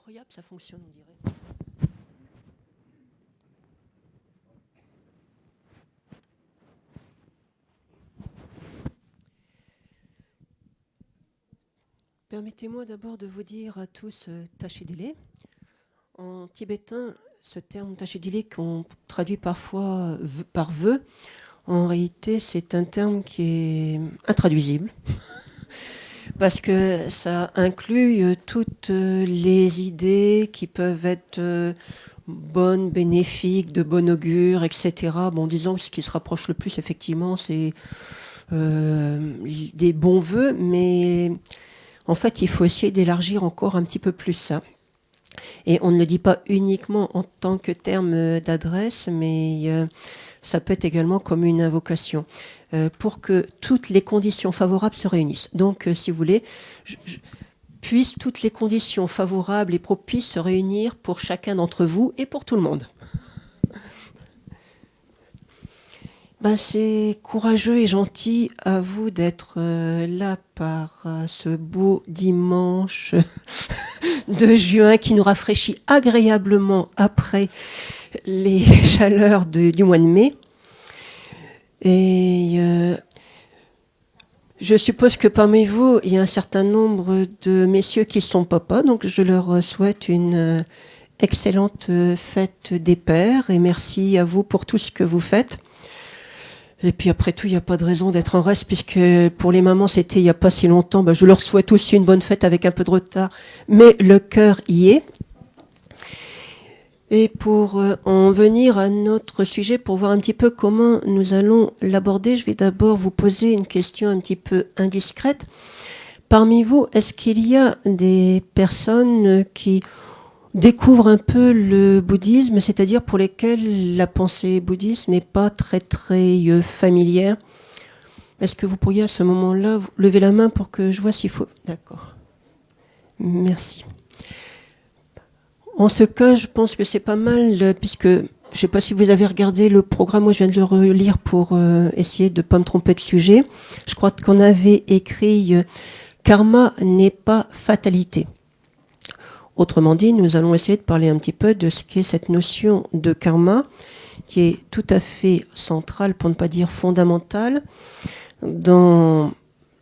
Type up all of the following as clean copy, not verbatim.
incroyable, ça fonctionne, on dirait. Permettez-moi d'abord de vous dire à tous Tachedile. En tibétain, ce terme Tachedile qu'on traduit parfois par vœu, en réalité c'est un terme qui est intraduisible. Parce que ça inclut toutes les idées qui peuvent être bonnes, bénéfiques, de bon augure, etc. Bon, disons que ce qui se rapproche le plus, effectivement, c'est des bons vœux, mais en fait, il faut essayer d'élargir encore un petit peu plus ça. Et on ne le dit pas uniquement en tant que terme d'adresse, mais ça peut être également comme une invocation. Pour que toutes les conditions favorables se réunissent. Donc, si vous voulez, puissent toutes les conditions favorables et propices se réunir pour chacun d'entre vous et pour tout le monde. Ben, c'est courageux et gentil à vous d'être là par ce beau dimanche de juin qui nous rafraîchit agréablement après les chaleurs du mois de mai. Et je suppose que parmi vous, il y a un certain nombre de messieurs qui sont papas, donc je leur souhaite une excellente fête des pères et merci à vous pour tout ce que vous faites. Et puis après tout, il n'y a pas de raison d'être en reste puisque pour les mamans, c'était il n'y a pas si longtemps. Ben, je leur souhaite aussi une bonne fête avec un peu de retard, mais le cœur y est. Et pour en venir à notre sujet, pour voir un petit peu comment nous allons l'aborder, je vais d'abord vous poser une question un petit peu indiscrète. Parmi vous, est-ce qu'il y a des personnes qui découvrent un peu le bouddhisme, c'est-à-dire pour lesquelles la pensée bouddhiste n'est pas très familière? Est-ce que vous pourriez à ce moment-là lever la main pour que je vois s'il faut... D'accord. Merci. En ce cas, je pense que c'est pas mal, puisque je ne sais pas si vous avez regardé le programme, moi je viens de le relire pour essayer de ne pas me tromper de sujet. Je crois qu'on avait écrit « Karma n'est pas fatalité ». Autrement dit, nous allons essayer de parler un petit peu de ce qu'est cette notion de karma, qui est tout à fait centrale, pour ne pas dire fondamentale, dans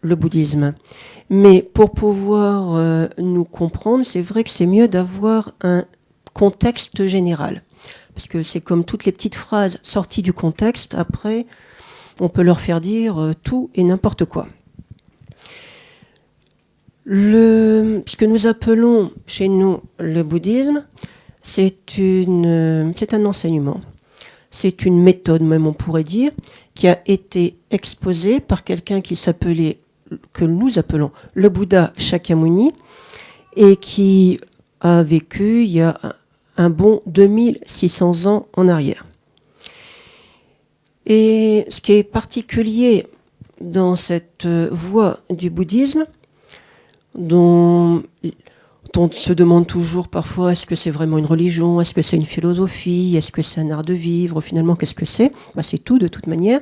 le bouddhisme. Mais pour pouvoir nous comprendre, c'est vrai que c'est mieux d'avoir un contexte général. Parce que c'est comme toutes les petites phrases sorties du contexte, après, on peut leur faire dire tout et n'importe quoi. Ce que nous appelons chez nous le bouddhisme, c'est un enseignement. C'est une méthode, même on pourrait dire, qui a été exposée par quelqu'un que nous appelons le Bouddha Shakyamuni, et qui a vécu il y a un bon 2600 ans en arrière. Et ce qui est particulier dans cette voie du bouddhisme, dont on se demande toujours parfois est-ce que c'est vraiment une religion, est-ce que c'est une philosophie, est-ce que c'est un art de vivre, finalement qu'est-ce que c'est? C'est tout de toute manière.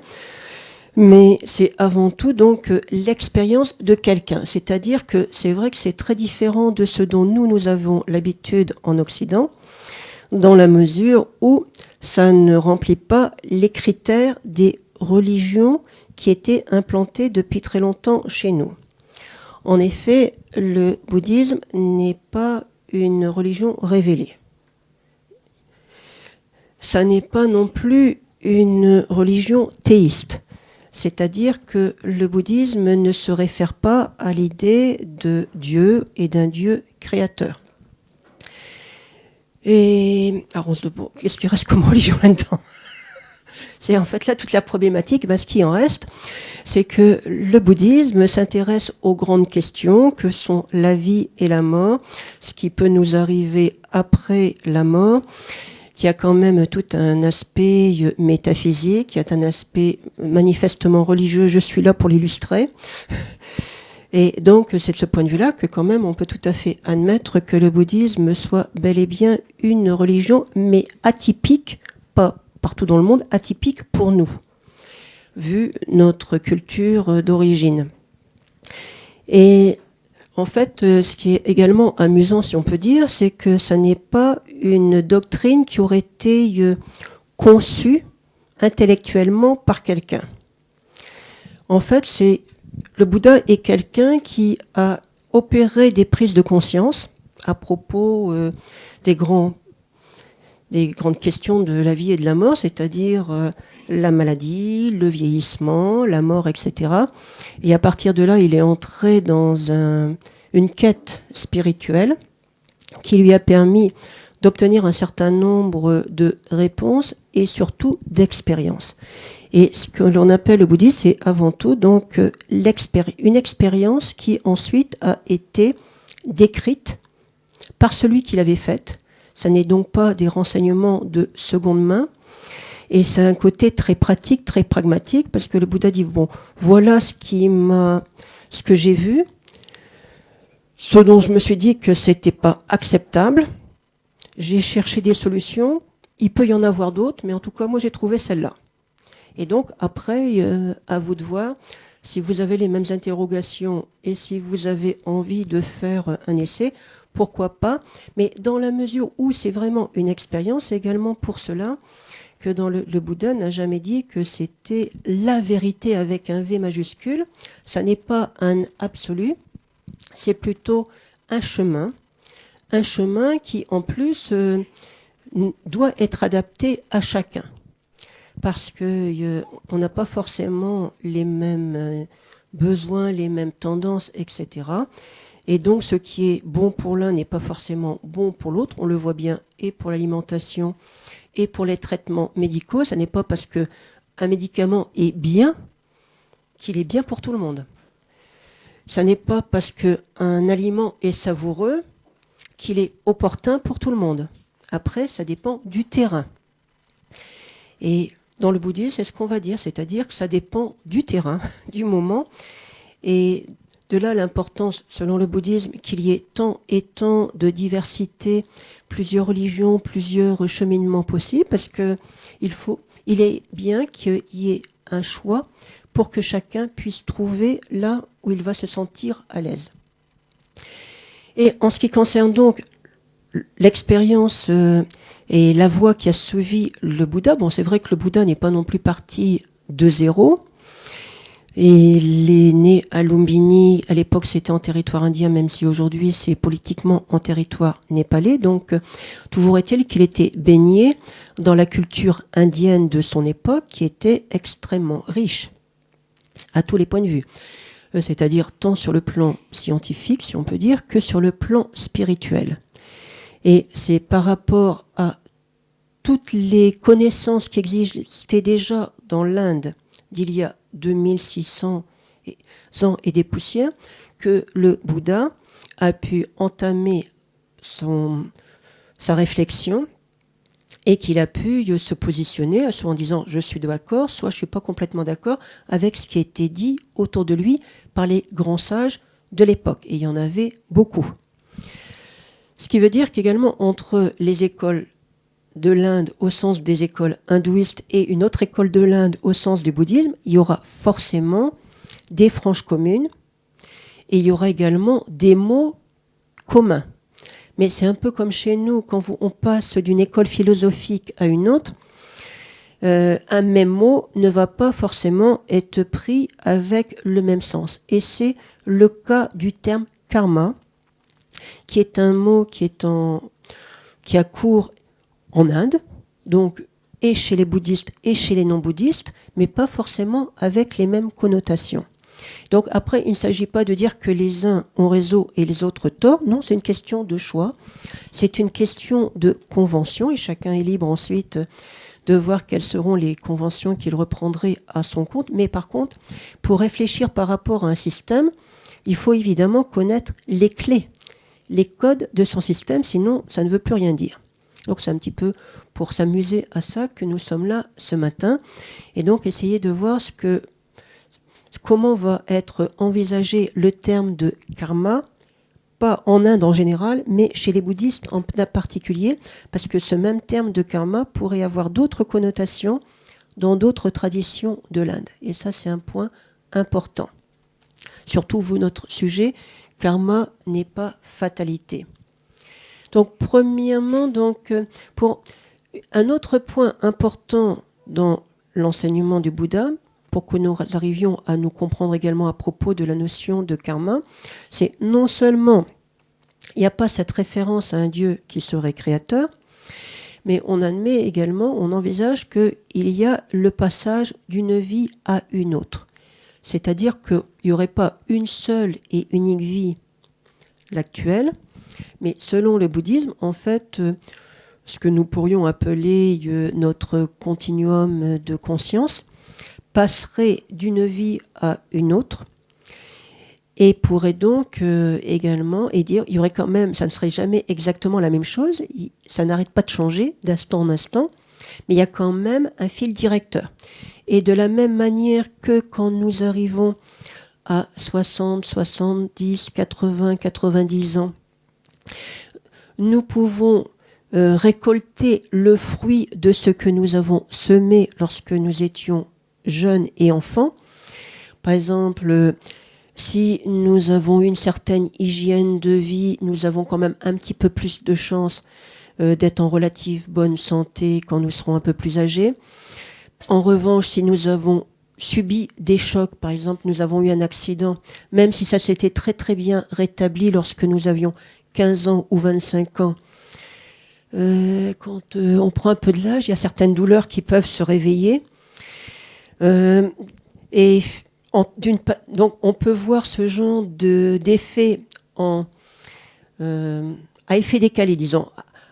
Mais c'est avant tout donc l'expérience de quelqu'un. C'est-à-dire que c'est vrai que c'est très différent de ce dont nous avons l'habitude en Occident, dans la mesure où ça ne remplit pas les critères des religions qui étaient implantées depuis très longtemps chez nous. En effet, le bouddhisme n'est pas une religion révélée. Ça n'est pas non plus une religion théiste. C'est-à-dire que le bouddhisme ne se réfère pas à l'idée de Dieu et d'un Dieu créateur. Et alors on se demande, qu'est-ce qui reste comme religion là-dedans? C'est en fait là toute la problématique. Ce qui en reste, c'est que le bouddhisme s'intéresse aux grandes questions que sont la vie et la mort, ce qui peut nous arriver après la mort, qui a quand même tout un aspect métaphysique, qui a un aspect manifestement religieux, je suis là pour l'illustrer. Et donc c'est de ce point de vue-là que quand même on peut tout à fait admettre que le bouddhisme soit bel et bien une religion, mais atypique, pas partout dans le monde, atypique pour nous, vu notre culture d'origine. Et En fait, ce qui est également amusant, si on peut dire, c'est que ça n'est pas une doctrine qui aurait été conçue intellectuellement par quelqu'un. En fait, le Bouddha est quelqu'un qui a opéré des prises de conscience à propos des grandes questions de la vie et de la mort, c'est-à-dire la maladie, le vieillissement, la mort, etc. Et à partir de là, il est entré dans une quête spirituelle qui lui a permis d'obtenir un certain nombre de réponses et surtout d'expériences. Et ce que l'on appelle le bouddhisme, c'est avant tout donc une expérience qui ensuite a été décrite par celui qui l'avait faite. Ça n'est donc pas des renseignements de seconde main. Et c'est un côté très pratique, très pragmatique, parce que le Bouddha dit, bon, voilà ce que j'ai vu, ce dont je me suis dit que c'était pas acceptable. J'ai cherché des solutions. Il peut y en avoir d'autres, mais en tout cas, moi, j'ai trouvé celle-là. Et donc, après, à vous de voir si vous avez les mêmes interrogations et si vous avez envie de faire un essai, pourquoi pas. Mais dans la mesure où c'est vraiment une expérience, c'est également pour cela que le Bouddha n'a jamais dit que c'était la vérité avec un V majuscule. Ça n'est pas un absolu, c'est plutôt un chemin qui, en plus, doit être adapté à chacun. Parce qu'on n'a pas forcément les mêmes besoins, les mêmes tendances, etc. Et donc, ce qui est bon pour l'un n'est pas forcément bon pour l'autre. On le voit bien et pour l'alimentation et pour les traitements médicaux. Ça n'est pas parce qu'un médicament est bien qu'il est bien pour tout le monde. Ça n'est pas parce qu'un aliment est savoureux qu'il est opportun pour tout le monde. Après, ça dépend du terrain. Et dans le bouddhisme, c'est ce qu'on va dire, c'est-à-dire que ça dépend du terrain, du moment. Et de là l'importance, selon le bouddhisme, qu'il y ait tant et tant de diversité, plusieurs religions, plusieurs cheminements possibles, parce qu'il est bien qu'il y ait un choix pour que chacun puisse trouver là où il va se sentir à l'aise. Et en ce qui concerne donc l'expérience et la voie qui a suivi le Bouddha, bon, c'est vrai que le Bouddha n'est pas non plus parti de zéro. Et il est né à Lumbini, à l'époque c'était en territoire indien, même si aujourd'hui c'est politiquement en territoire népalais. Donc toujours est-il qu'il était baigné dans la culture indienne de son époque qui était extrêmement riche à tous les points de vue. C'est-à-dire tant sur le plan scientifique, si on peut dire, que sur le plan spirituel. Et c'est par rapport à toutes les connaissances qui existaient déjà dans l'Inde d'il y a 2600 ans et des poussières que le Bouddha a pu entamer sa réflexion et qu'il a pu se positionner soit en disant je suis d'accord, soit je ne suis pas complètement d'accord avec ce qui a été dit autour de lui par les grands sages de l'époque. Et il y en avait beaucoup. Ce qui veut dire qu'également entre les écoles de l'Inde au sens des écoles hindouistes et une autre école de l'Inde au sens du bouddhisme, il y aura forcément des franges communes et il y aura également des mots communs. Mais c'est un peu comme chez nous, quand on passe d'une école philosophique à une autre, un même mot ne va pas forcément être pris avec le même sens. Et c'est le cas du terme karma, qui est un mot qui a cours en Inde, donc et chez les bouddhistes et chez les non-bouddhistes, mais pas forcément avec les mêmes connotations. Donc après, il ne s'agit pas de dire que les uns ont raison et les autres tort, non, c'est une question de choix, c'est une question de convention, et chacun est libre ensuite de voir quelles seront les conventions qu'il reprendrait à son compte, mais par contre, pour réfléchir par rapport à un système, il faut évidemment connaître les clés, les codes de son système, sinon ça ne veut plus rien dire. Donc c'est un petit peu pour s'amuser à ça que nous sommes là ce matin, et donc essayer de voir comment va être envisagé le terme de karma, pas en Inde en général, mais chez les bouddhistes en particulier, parce que ce même terme de karma pourrait avoir d'autres connotations dans d'autres traditions de l'Inde. Et ça, c'est un point important. Surtout, vous, notre sujet, karma n'est pas fatalité. Donc, premièrement, pour un autre point important dans l'enseignement du Bouddha, pour que nous arrivions à nous comprendre également à propos de la notion de karma, c'est non seulement il n'y a pas cette référence à un Dieu qui serait créateur, mais on admet également, on envisage qu'il y a le passage d'une vie à une autre. C'est-à-dire qu'il n'y aurait pas une seule et unique vie, l'actuelle, mais selon le bouddhisme, en fait, ce que nous pourrions appeler notre continuum de conscience passerait d'une vie à une autre et pourrait donc également et dire, il y aurait quand même, ça ne serait jamais exactement la même chose, ça n'arrête pas de changer d'instant en instant, mais il y a quand même un fil directeur. Et de la même manière que quand nous arrivons à 60, 70, 80, 90 ans, nous pouvons récolter le fruit de ce que nous avons semé lorsque nous étions jeunes et enfants. Par exemple, si nous avons une certaine hygiène de vie, nous avons quand même un petit peu plus de chances d'être en relative bonne santé quand nous serons un peu plus âgés. En revanche, si nous avons subi des chocs, par exemple, nous avons eu un accident, même si ça s'était très très bien rétabli lorsque nous avions 15 ans ou 25 ans, quand on prend un peu de l'âge, il y a certaines douleurs qui peuvent se réveiller. Donc on peut voir ce genre d'effet à effet décalé, disons,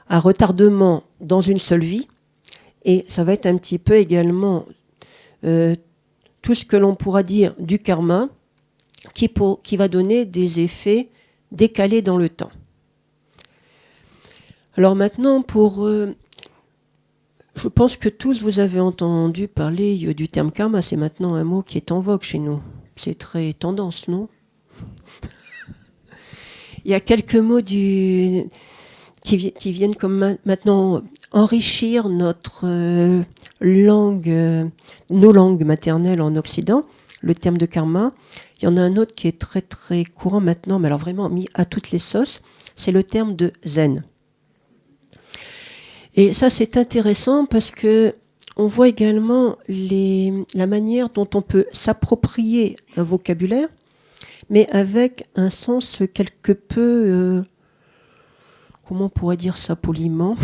à retardement dans une seule vie. Et ça va être un petit peu également tout ce que l'on pourra dire du karma qui va donner des effets décalés dans le temps. Alors maintenant, je pense que tous vous avez entendu parler du terme karma. C'est maintenant un mot qui est en vogue chez nous. C'est très tendance, non? Il y a quelques mots qui viennent comme maintenant enrichir notre langue, nos langues maternelles en Occident. Le terme de karma. Il y en a un autre qui est très très courant maintenant, mais alors vraiment mis à toutes les sauces. C'est le terme de zen. Et ça, c'est intéressant parce que on voit également la manière dont on peut s'approprier un vocabulaire, mais avec un sens quelque peu, comment on pourrait dire ça poliment,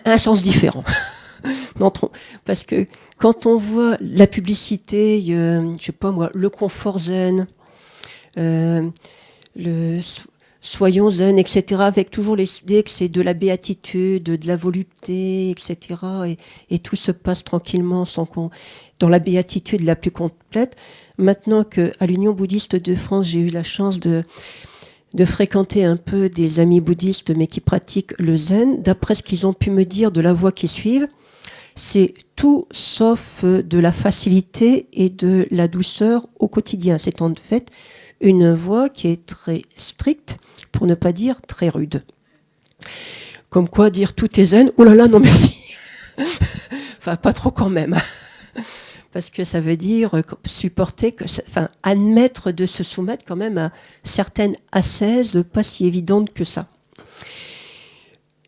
un sens différent. Parce que quand on voit la publicité, je sais pas moi, le confort zen, soyons zen, etc., avec toujours les idées que c'est de la béatitude, de la volupté, etc., et tout se passe tranquillement dans la béatitude la plus complète. Maintenant qu'à l'Union bouddhiste de France, j'ai eu la chance de fréquenter un peu des amis bouddhistes, mais qui pratiquent le zen, d'après ce qu'ils ont pu me dire de la voie qui suivent, c'est tout sauf de la facilité et de la douceur au quotidien. C'est en fait une voie qui est très stricte, pour ne pas dire très rude. Comme quoi dire tout est zen, oh là là, non merci. Enfin, pas trop quand même. Parce que ça veut dire admettre de se soumettre quand même à certaines ascèses pas si évidentes que ça.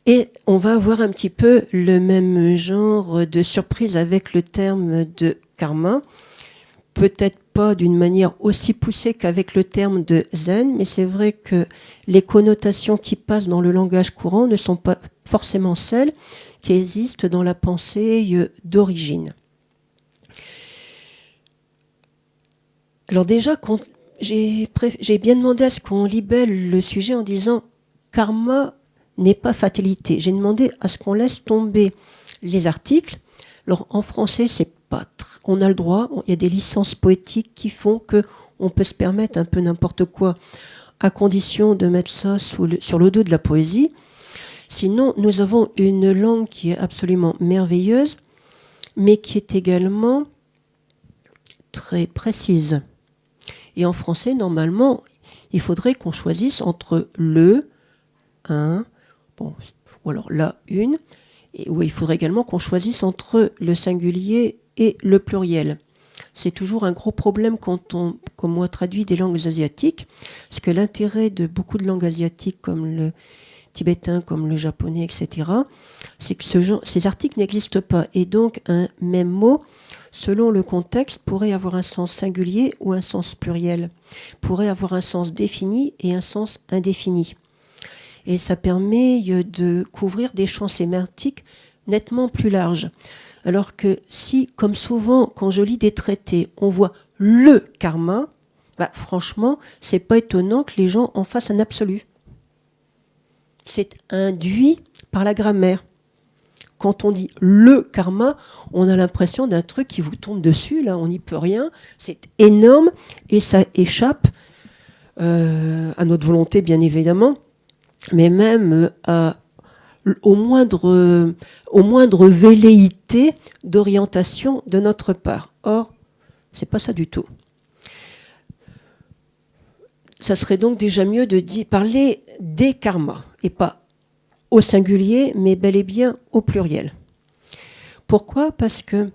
Et on va avoir un petit peu le même genre de surprise avec le terme de karma. Peut-être pas d'une manière aussi poussée qu'avec le terme de zen, mais c'est vrai que les connotations qui passent dans le langage courant ne sont pas forcément celles qui existent dans la pensée d'origine. Alors déjà, j'ai bien demandé à ce qu'on libelle le sujet en disant « karma n'est pas fatalité ». J'ai demandé à ce qu'on laisse tomber les articles. Alors en français, on a le droit, il y a des licences poétiques qui font qu'on peut se permettre un peu n'importe quoi, à condition de mettre ça sur le dos de la poésie. Sinon, nous avons une langue qui est absolument merveilleuse, mais qui est également très précise. Et en français, normalement, il faudrait qu'on choisisse entre le, un, ou alors la, une, où il faudrait également qu'on choisisse entre le singulier et le pluriel. c'est toujours un gros problème quand on, comme moi, traduit des langues asiatiques, parce que l'intérêt de beaucoup de langues asiatiques comme le tibétain, comme le japonais, etc., c'est que ces articles n'existent pas. Et donc, un même mot, selon le contexte, pourrait avoir un sens singulier ou un sens pluriel, pourrait avoir un sens défini et un sens indéfini. Et ça permet de couvrir des champs sémantiques nettement plus larges. Alors que si, comme souvent, quand je lis des traités, on voit le karma, franchement, c'est pas étonnant que les gens en fassent un absolu. C'est induit par la grammaire. Quand on dit le karma, on a l'impression d'un truc qui vous tombe dessus, là, on n'y peut rien, c'est énorme, et ça échappe à notre volonté, bien évidemment, mais même au moindre velléité d'orientation de notre part. Or, c'est pas ça du tout. Ça serait donc déjà mieux de parler des karmas, et pas au singulier, mais bel et bien au pluriel. Pourquoi ? Parce que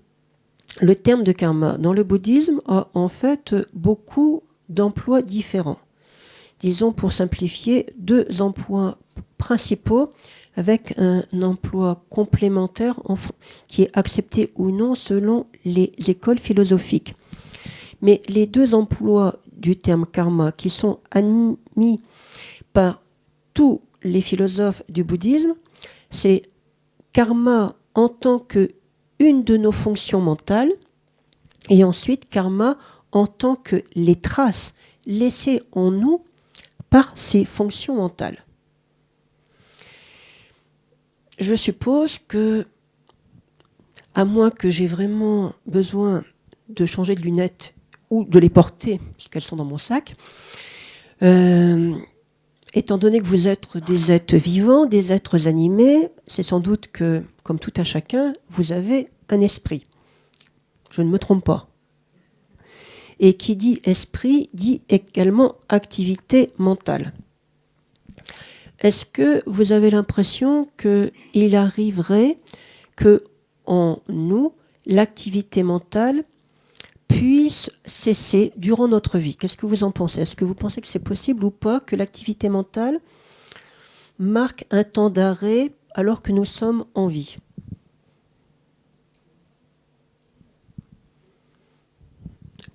le terme de karma dans le bouddhisme a en fait beaucoup d'emplois différents. Disons, pour simplifier, 2 emplois principaux avec un emploi complémentaire qui est accepté ou non selon les écoles philosophiques. Mais les 2 emplois du terme karma qui sont admis par tous les philosophes du bouddhisme, c'est karma en tant qu'une de nos fonctions mentales, et ensuite karma en tant que les traces laissées en nous par ces fonctions mentales. Je suppose que, à moins que j'ai vraiment besoin de changer de lunettes ou de les porter, puisqu'elles sont dans mon sac, étant donné que vous êtes des êtres vivants, des êtres animés, c'est sans doute que, comme tout à chacun, vous avez un esprit. Je ne me trompe pas. Et qui dit esprit dit également activité mentale. Est-ce que vous avez l'impression qu'il arriverait que en nous, l'activité mentale puisse cesser durant notre vie? Qu'est-ce que vous en pensez? Est-ce que vous pensez que c'est possible ou pas que l'activité mentale marque un temps d'arrêt alors que nous sommes en vie?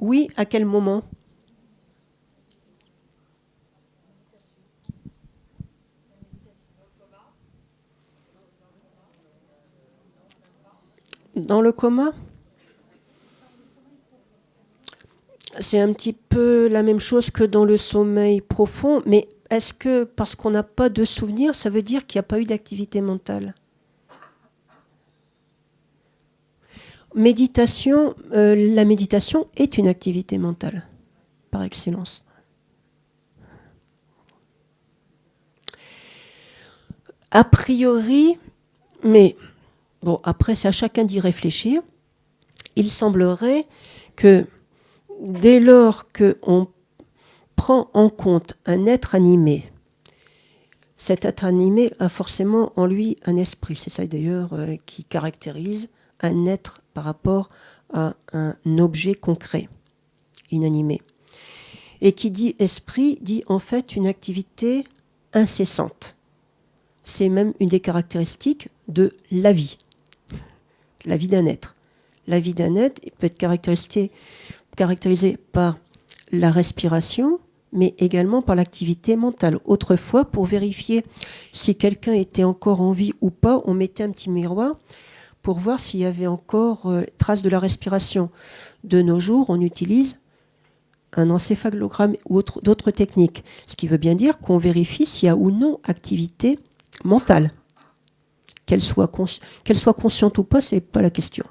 Oui, à quel moment? Dans le coma? C'est un petit peu la même chose que dans le sommeil profond, mais est-ce que parce qu'on n'a pas de souvenir, ça veut dire qu'il n'y a pas eu d'activité mentale? Méditation, la méditation est une activité mentale, par excellence. A priori, mais bon, après c'est à chacun d'y réfléchir, il semblerait que dès lors qu'on prend en compte un être animé, cet être animé a forcément en lui un esprit. C'est ça d'ailleurs qui caractérise un être par rapport à un objet concret, inanimé. Et qui dit esprit dit en fait une activité incessante. C'est même une des caractéristiques de la vie d'un être. La vie d'un être peut être caractérisée par la respiration, mais également par l'activité mentale. Autrefois, pour vérifier si quelqu'un était encore en vie ou pas, on mettait un petit miroir pour voir s'il y avait encore trace de la respiration. De nos jours, on utilise un encéphalogramme ou d'autres techniques, ce qui veut bien dire qu'on vérifie s'il y a ou non activité mentale. Qu'elle soit consciente ou pas, ce n'est pas la question.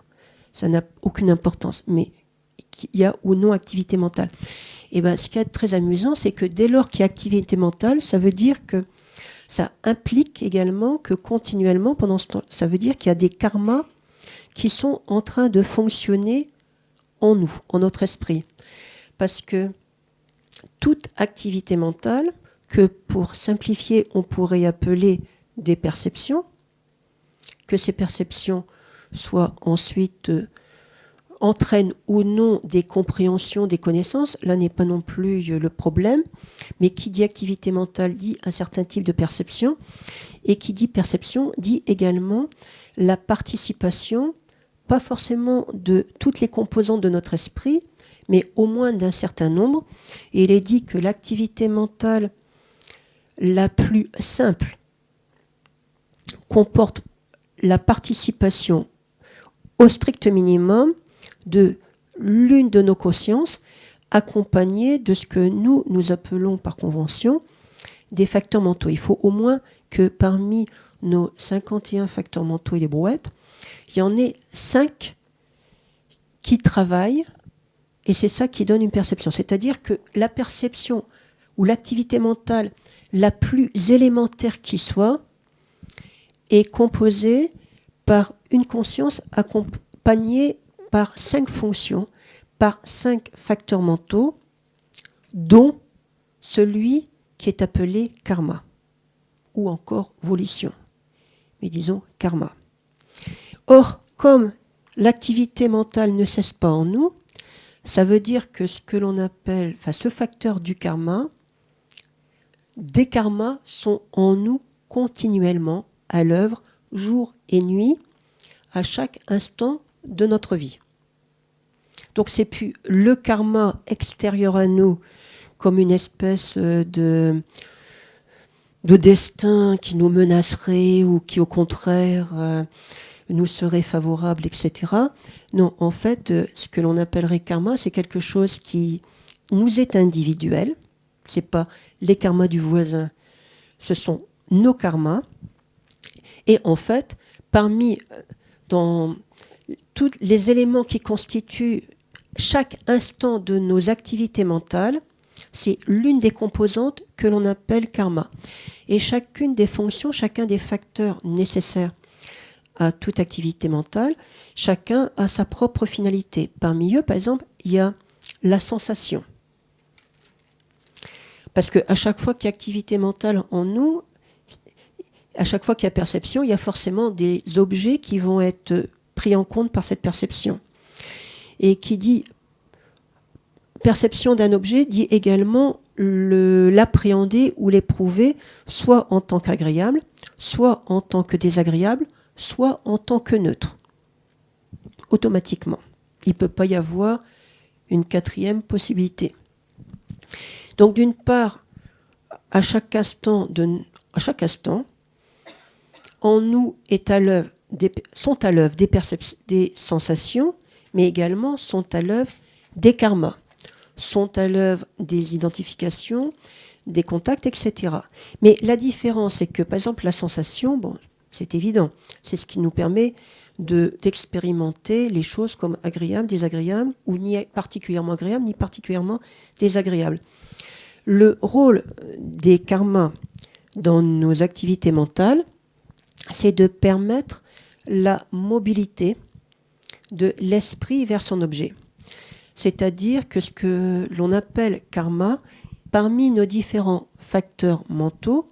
Ça n'a aucune importance, mais qu'il y a ou non activité mentale. Et bien, ce qui est très amusant, c'est que dès lors qu'il y a activité mentale, ça veut dire que ça implique également que continuellement, pendant ce temps, ça veut dire qu'il y a des karmas qui sont en train de fonctionner en nous, en notre esprit. Parce que toute activité mentale, que pour simplifier, on pourrait appeler des perceptions, que ces perceptions soient ensuite entraîne ou non des compréhensions, des connaissances, là n'est pas non plus le problème, mais qui dit activité mentale dit un certain type de perception, et qui dit perception dit également la participation, pas forcément de toutes les composantes de notre esprit, mais au moins d'un certain nombre. Et il est dit que l'activité mentale la plus simple comporte la participation au strict minimum de l'une de nos consciences, accompagnée de ce que nous appelons par convention des facteurs mentaux. Il faut au moins que parmi nos 51 facteurs mentaux et des brouettes, il y en ait 5 qui travaillent, et c'est ça qui donne une perception. C'est-à-dire que la perception ou l'activité mentale la plus élémentaire qui soit est composée par une conscience accompagnée par 5 fonctions, par 5 facteurs mentaux, dont celui qui est appelé karma, ou encore volition, mais disons karma. Or, comme l'activité mentale ne cesse pas en nous, ça veut dire que ce que l'on appelle, ce facteur du karma, des karmas sont en nous continuellement à l'œuvre, jour et nuit, à chaque instant de notre vie. Donc c'est plus le karma extérieur à nous, comme une espèce de destin qui nous menacerait ou qui au contraire nous serait favorable, etc. Non, en fait, ce que l'on appellerait karma, c'est quelque chose qui nous est individuel. C'est pas les karmas du voisin, ce sont nos karmas. Et en fait, dans tous les éléments qui constituent chaque instant de nos activités mentales, c'est l'une des composantes que l'on appelle karma. Et chacune des fonctions, chacun des facteurs nécessaires à toute activité mentale, chacun a sa propre finalité. Parmi eux, par exemple, il y a la sensation. Parce qu'à chaque fois qu'il y a activité mentale en nous, à chaque fois qu'il y a perception, il y a forcément des objets qui vont être pris en compte par cette perception. Et qui dit perception d'un objet dit également l'appréhender ou l'éprouver, soit en tant qu'agréable, soit en tant que désagréable, soit en tant que neutre. Automatiquement. Il ne peut pas y avoir une quatrième possibilité. Donc d'une part, à chaque instant, en nous sont à l'œuvre des sensations, mais également sont à l'œuvre des karmas, sont à l'œuvre des identifications, des contacts, etc. Mais la différence, c'est que, par exemple, la sensation, bon, c'est évident, c'est ce qui nous permet d'expérimenter les choses comme agréables, désagréables, ou ni particulièrement agréables, ni particulièrement désagréables. Le rôle des karmas dans nos activités mentales, c'est de permettre la mobilité de l'esprit vers son objet. C'est-à-dire que ce que l'on appelle karma, parmi nos différents facteurs mentaux,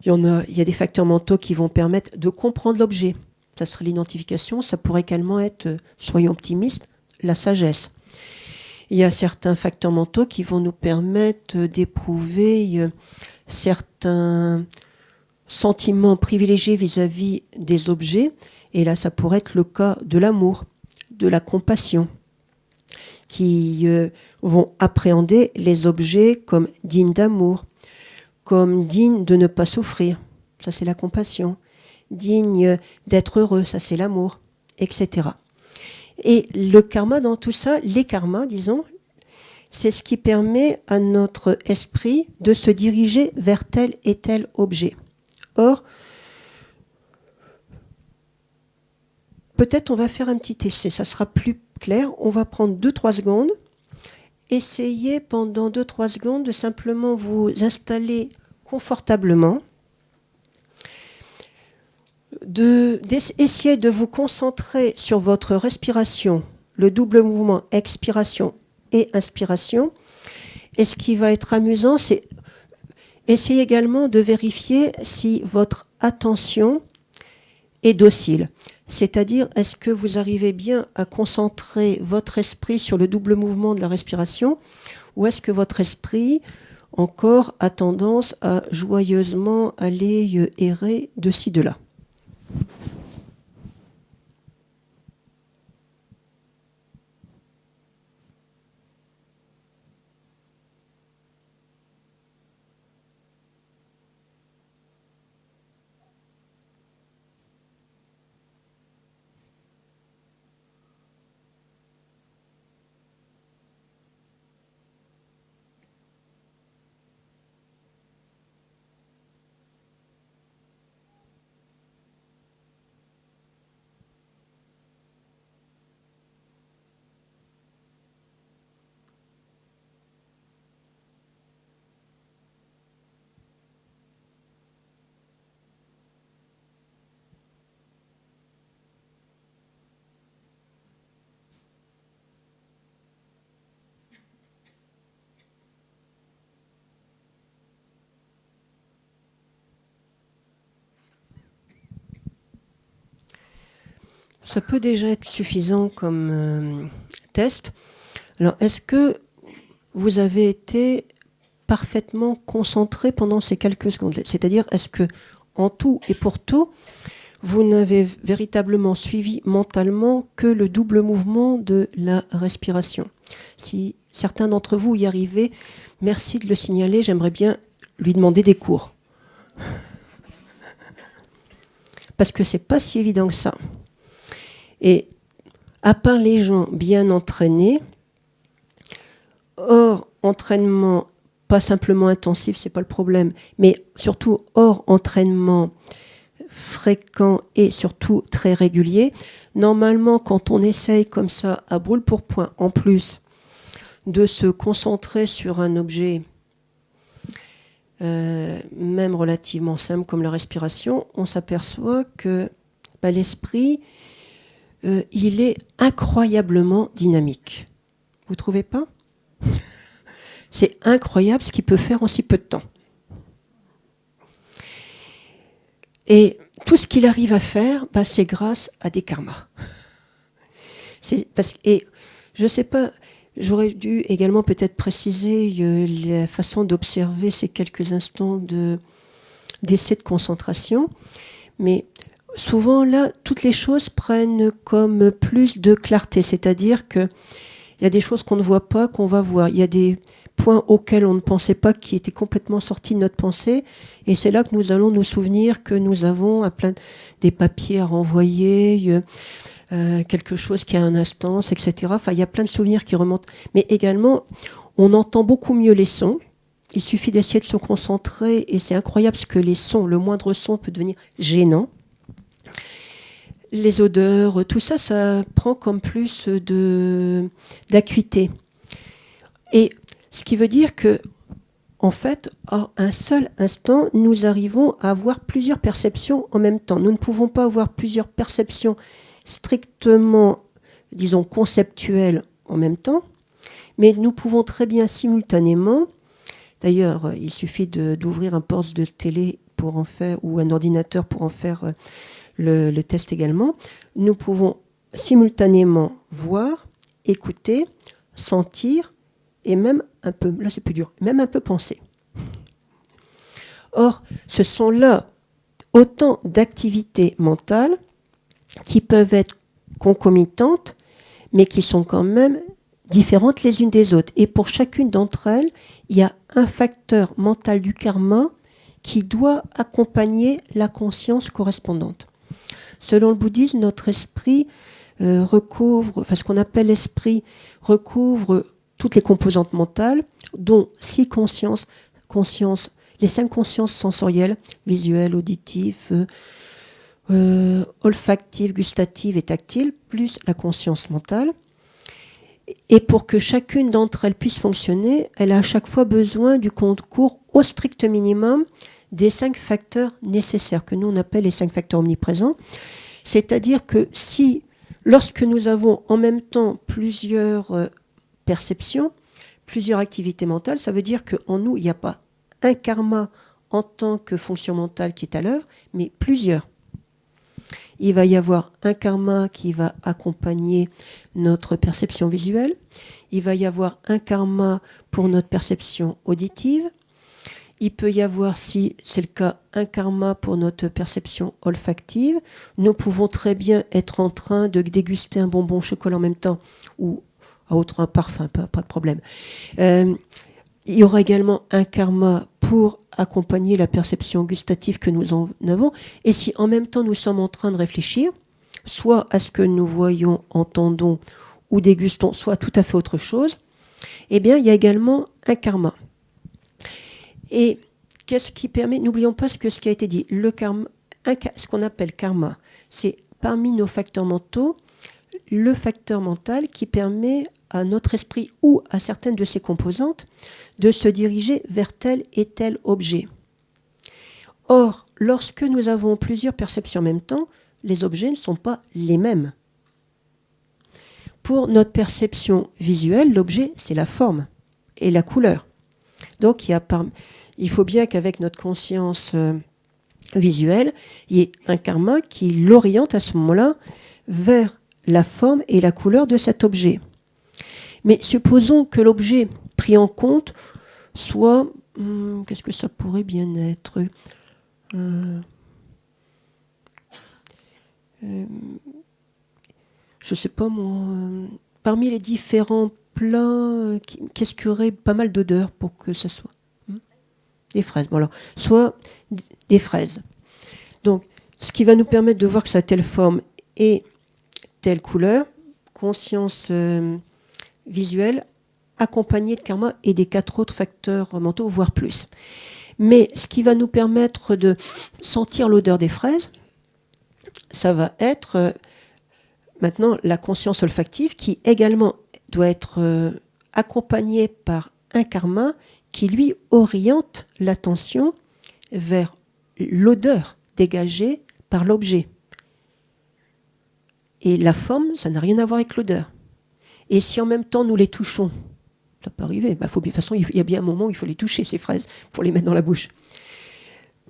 il y a des facteurs mentaux qui vont permettre de comprendre l'objet. Ça serait l'identification, ça pourrait également être, soyons optimistes, la sagesse. Il y a certains facteurs mentaux qui vont nous permettre d'éprouver certains sentiments privilégiés vis-à-vis des objets. Et là, ça pourrait être le cas de l'amour, de la compassion, qui vont appréhender les objets comme dignes d'amour, comme dignes de ne pas souffrir. Ça, c'est la compassion. Digne d'être heureux, ça, c'est l'amour, etc. Et le karma dans tout ça, les karmas, disons, c'est ce qui permet à notre esprit de se diriger vers tel et tel objet. Or, peut-être on va faire un petit essai, ça sera plus clair. On va prendre 2-3 secondes. Essayez pendant 2-3 secondes de simplement vous installer confortablement, d'essayer de vous concentrer sur votre respiration, le double mouvement expiration et inspiration. Et ce qui va être amusant, c'est essayer également de vérifier si votre attention est docile. C'est-à-dire, est-ce que vous arrivez bien à concentrer votre esprit sur le double mouvement de la respiration, ou est-ce que votre esprit encore a tendance à joyeusement aller errer de ci, de là? Ça peut déjà être suffisant comme test. Alors, est-ce que vous avez été parfaitement concentré pendant ces quelques secondes? C'est-à-dire, est-ce que, en tout et pour tout, vous n'avez véritablement suivi mentalement que le double mouvement de la respiration? Si certains d'entre vous y arrivaient, merci de le signaler, j'aimerais bien lui demander des cours. Parce que c'est pas si évident que ça. Et à part les gens bien entraînés, hors entraînement, pas simplement intensif, c'est pas le problème, mais surtout hors entraînement fréquent et surtout très régulier, normalement quand on essaye comme ça à brûle pour point, en plus de se concentrer sur un objet même relativement simple comme la respiration, on s'aperçoit que l'esprit il est incroyablement dynamique. Vous trouvez pas? C'est incroyable ce qu'il peut faire en si peu de temps. Et tout ce qu'il arrive à faire, c'est grâce à des karmas. Et je ne sais pas, j'aurais dû également peut-être préciser la façon d'observer ces quelques instants d'essai de concentration, mais souvent là, toutes les choses prennent comme plus de clarté, c'est-à-dire qu'il y a des choses qu'on ne voit pas, qu'on va voir. Il y a des points auxquels on ne pensait pas, qui étaient complètement sortis de notre pensée, et c'est là que nous allons nous souvenir que nous avons des papiers à renvoyer, quelque chose qui a une instance, etc. Enfin, il y a plein de souvenirs qui remontent. Mais également, on entend beaucoup mieux les sons. Il suffit d'essayer de se concentrer, et c'est incroyable ce que les sons, le moindre son peut devenir gênant. Les odeurs, tout ça, ça prend comme plus d'acuité. Et ce qui veut dire que, en fait, à un seul instant, nous arrivons à avoir plusieurs perceptions en même temps. Nous ne pouvons pas avoir plusieurs perceptions strictement, disons, conceptuelles en même temps, mais nous pouvons très bien simultanément, d'ailleurs, il suffit d'ouvrir un poste de télé pour en faire, ou un ordinateur pour en faire le test également, nous pouvons simultanément voir, écouter, sentir, et même un peu, là c'est plus dur, même un peu penser. Or, ce sont là autant d'activités mentales qui peuvent être concomitantes, mais qui sont quand même différentes les unes des autres. Et pour chacune d'entre elles, il y a un facteur mental du karma qui doit accompagner la conscience correspondante. Selon le bouddhisme, notre esprit recouvre, enfin ce qu'on appelle l'esprit, recouvre toutes les composantes mentales, dont 6 consciences, les 5 consciences sensorielles, visuelles, auditives, olfactives, gustatives et tactiles, plus la conscience mentale. Et pour que chacune d'entre elles puisse fonctionner, elle a à chaque fois besoin du concours au strict minimum des 5 facteurs nécessaires, que nous on appelle les 5 facteurs omniprésents. C'est-à-dire que lorsque nous avons en même temps plusieurs perceptions, plusieurs activités mentales, ça veut dire qu'en nous, il n'y a pas un karma en tant que fonction mentale qui est à l'œuvre, mais plusieurs. il va y avoir un karma qui va accompagner notre perception visuelle, il va y avoir un karma pour notre perception auditive, il peut y avoir, si c'est le cas, un karma pour notre perception olfactive. Nous pouvons très bien être en train de déguster un bonbon au chocolat en même temps, ou un parfum, pas de problème. Il y aura également un karma pour accompagner la perception gustative que nous en avons. Et si en même temps nous sommes en train de réfléchir, soit à ce que nous voyons, entendons ou dégustons, soit tout à fait autre chose, eh bien il y a également un karma. Et qu'est-ce qui permet, n'oublions pas ce qui a été dit, le karma, ce qu'on appelle karma, c'est parmi nos facteurs mentaux, le facteur mental qui permet à notre esprit ou à certaines de ses composantes de se diriger vers tel et tel objet. Or, lorsque nous avons plusieurs perceptions en même temps, les objets ne sont pas les mêmes. Pour notre perception visuelle, l'objet, c'est la forme et la couleur. Donc, il faut bien qu'avec notre conscience visuelle, il y ait un karma qui l'oriente à ce moment-là vers la forme et la couleur de cet objet. Mais supposons que l'objet pris en compte soit... qu'est-ce que ça pourrait bien être je sais pas moi... parmi les différents plats, qu'est-ce qu'il y aurait pas mal d'odeurs pour que ça soit des fraises. Bon alors, soit des fraises. Donc, ce qui va nous permettre de voir que ça a telle forme et telle couleur, conscience visuelle, accompagnée de karma et des 4 autres facteurs mentaux, voire plus. Mais ce qui va nous permettre de sentir l'odeur des fraises, ça va être maintenant la conscience olfactive qui également doit être accompagnée par un karma qui lui oriente l'attention vers l'odeur dégagée par l'objet. Et la forme, ça n'a rien à voir avec l'odeur. Et si en même temps nous les touchons, ça peut arriver, de toute façon il y a bien un moment où il faut les toucher, ces fraises, pour les mettre dans la bouche.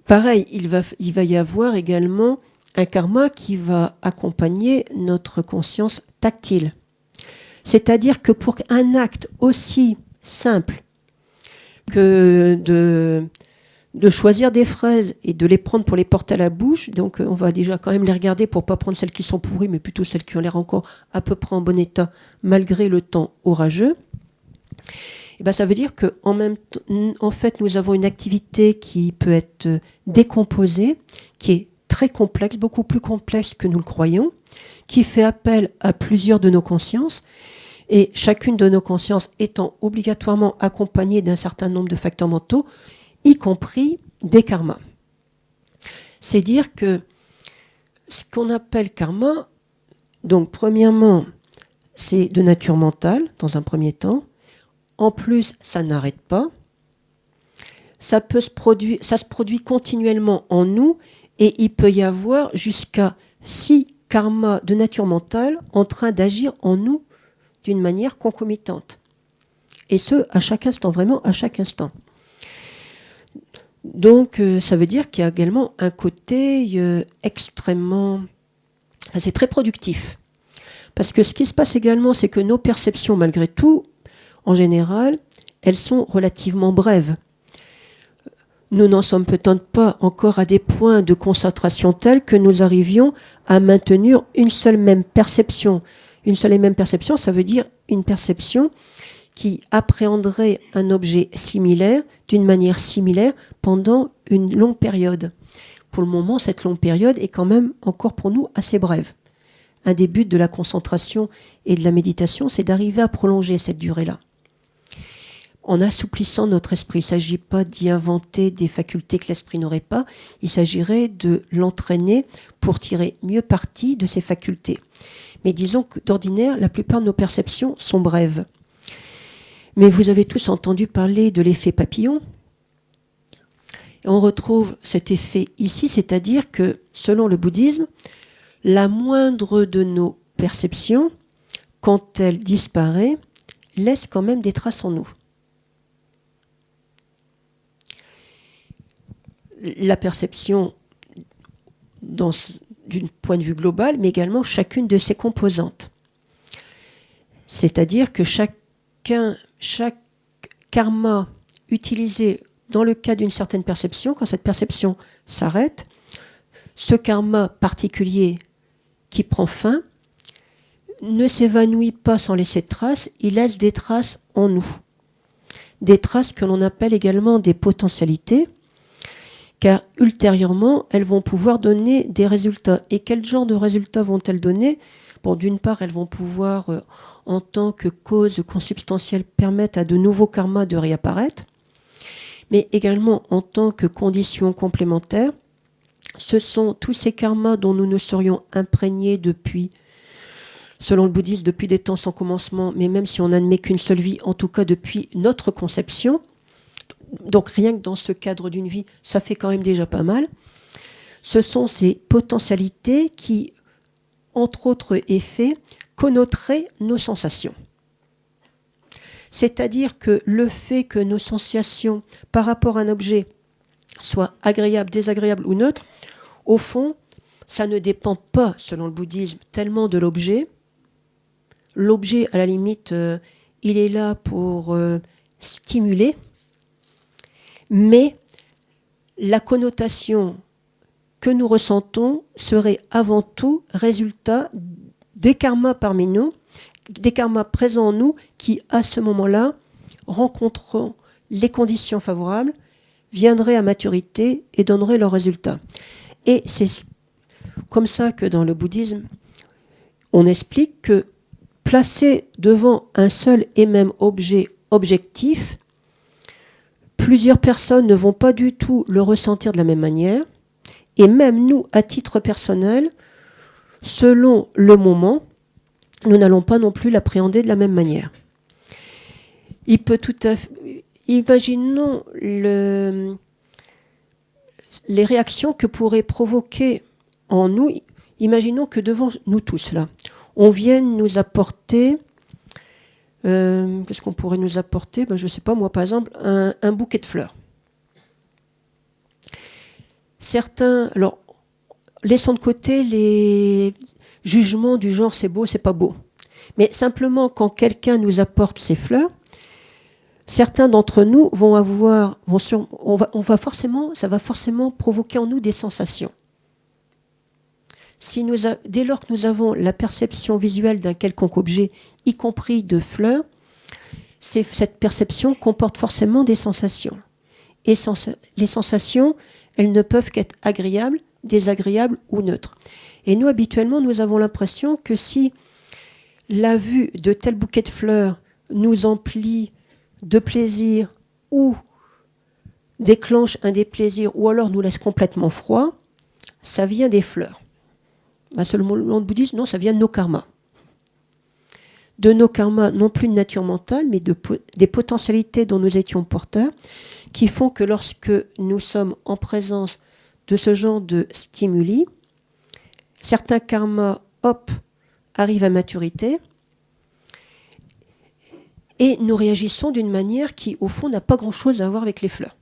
Pareil, il va y avoir également un karma qui va accompagner notre conscience tactile. C'est-à-dire que pour un acte aussi simple que de choisir des fraises et de les prendre pour les porter à la bouche, donc on va déjà quand même les regarder pour ne pas prendre celles qui sont pourries, mais plutôt celles qui ont l'air encore à peu près en bon état, malgré le temps orageux. Et ben ça veut dire qu'en fait, nous avons une activité qui peut être décomposée, qui est très complexe, beaucoup plus complexe que nous le croyons, qui fait appel à plusieurs de nos consciences, et chacune de nos consciences étant obligatoirement accompagnée d'un certain nombre de facteurs mentaux, y compris des karmas. C'est dire que ce qu'on appelle karma, donc premièrement, c'est de nature mentale, dans un premier temps. En plus, ça n'arrête pas. Ça se produit continuellement en nous, et il peut y avoir jusqu'à 6 karmas de nature mentale en train d'agir en nous d'une manière concomitante. Et ce, à chaque instant, vraiment à chaque instant. Donc, ça veut dire qu'il y a également un côté extrêmement... Enfin, c'est très productif. Parce que ce qui se passe également, c'est que nos perceptions, malgré tout, en général, elles sont relativement brèves. Nous n'en sommes peut-être pas encore à des points de concentration tels que nous arrivions à maintenir une seule et même perception. Une seule et même perception, ça veut dire une perception qui appréhenderait un objet similaire d'une manière similaire pendant une longue période. Pour le moment, cette longue période est quand même encore pour nous assez brève. Un des buts de la concentration et de la méditation, c'est d'arriver à prolonger cette durée-là. En assouplissant notre esprit, il ne s'agit pas d'y inventer des facultés que l'esprit n'aurait pas, il s'agirait de l'entraîner pour tirer mieux parti de ses facultés. Mais disons que d'ordinaire, la plupart de nos perceptions sont brèves. Mais vous avez tous entendu parler de l'effet papillon. On retrouve cet effet ici, c'est-à-dire que, selon le bouddhisme, la moindre de nos perceptions, quand elle disparaît, laisse quand même des traces en nous. La perception, d'un point de vue global, mais également chacune de ses composantes. C'est-à-dire que chaque karma utilisé dans le cas d'une certaine perception, quand cette perception s'arrête, ce karma particulier qui prend fin ne s'évanouit pas sans laisser de traces, il laisse des traces en nous. Des traces que l'on appelle également des potentialités, car ultérieurement, elles vont pouvoir donner des résultats. Et quel genre de résultats vont-elles donner ? Bon, d'une part, elles vont pouvoir, en tant que cause consubstantielle, permettre à de nouveaux karmas de réapparaître, mais également en tant que condition complémentaire. Ce sont tous ces karmas dont nous nous serions imprégnés depuis, selon le bouddhisme, depuis des temps sans commencement, mais même si on n'admet qu'une seule vie, en tout cas depuis notre conception. Donc rien que dans ce cadre d'une vie, ça fait quand même déjà pas mal. Ce sont ces potentialités qui, entre autres effets, connoteraient nos sensations. C'est-à-dire que le fait que nos sensations par rapport à un objet soient agréables, désagréables ou neutres, au fond, ça ne dépend pas, selon le bouddhisme, tellement de l'objet. L'objet, à la limite, il est là pour stimuler, mais la connotation que nous ressentons serait avant tout résultat des karmas parmi nous, des karmas présents en nous qui, à ce moment-là, rencontrant les conditions favorables, viendraient à maturité et donneraient leurs résultats. Et c'est comme ça que dans le bouddhisme, on explique que placé devant un seul et même objet objectif, plusieurs personnes ne vont pas du tout le ressentir de la même manière, et même nous, à titre personnel, selon le moment, nous n'allons pas non plus l'appréhender de la même manière. Il peut tout à fait... Imaginons les réactions que pourrait provoquer en nous. Imaginons que devant nous tous, là, on vienne nous apporter... qu'est-ce qu'on pourrait nous apporter ? Je ne sais pas, moi, par exemple, un bouquet de fleurs. Certains... Alors, laissons de côté les jugements du genre c'est beau, c'est pas beau. Mais simplement, quand quelqu'un nous apporte ces fleurs, certains d'entre nous vont avoir... ça va forcément provoquer en nous des sensations. Dès lors que nous avons la perception visuelle d'un quelconque objet, y compris de fleurs, cette perception comporte forcément des sensations. Et les sensations, elles ne peuvent qu'être agréables, désagréables ou neutres. Et nous, habituellement, nous avons l'impression que si la vue de tel bouquet de fleurs nous emplit de plaisir ou déclenche un déplaisir ou alors nous laisse complètement froid, ça vient des fleurs. Selon le bouddhisme, non, ça vient de nos karmas. De nos karmas, non plus de nature mentale, mais des potentialités dont nous étions porteurs, qui font que lorsque nous sommes en présence de ce genre de stimuli, certains karmas, arrivent à maturité, et nous réagissons d'une manière qui, au fond, n'a pas grand-chose à voir avec les fleurs.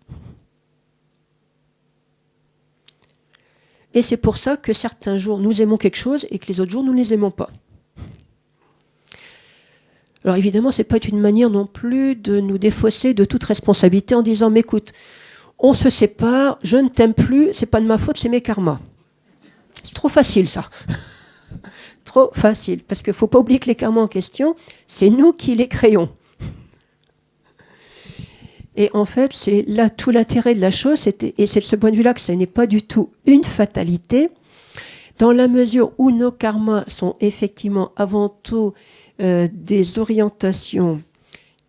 Et c'est pour ça que certains jours, nous aimons quelque chose et que les autres jours, nous ne les aimons pas. Alors évidemment, ce n'est pas une manière non plus de nous défausser de toute responsabilité en disant « Mais écoute, on se sépare, je ne t'aime plus, c'est pas de ma faute, c'est mes karmas. » C'est trop facile, ça. Trop facile. Parce qu'il ne faut pas oublier que les karmas en question, c'est nous qui les créons. Et en fait, c'est là tout l'intérêt de la chose, et c'est de ce point de vue-là que ce n'est pas du tout une fatalité, dans la mesure où nos karmas sont effectivement avant tout des orientations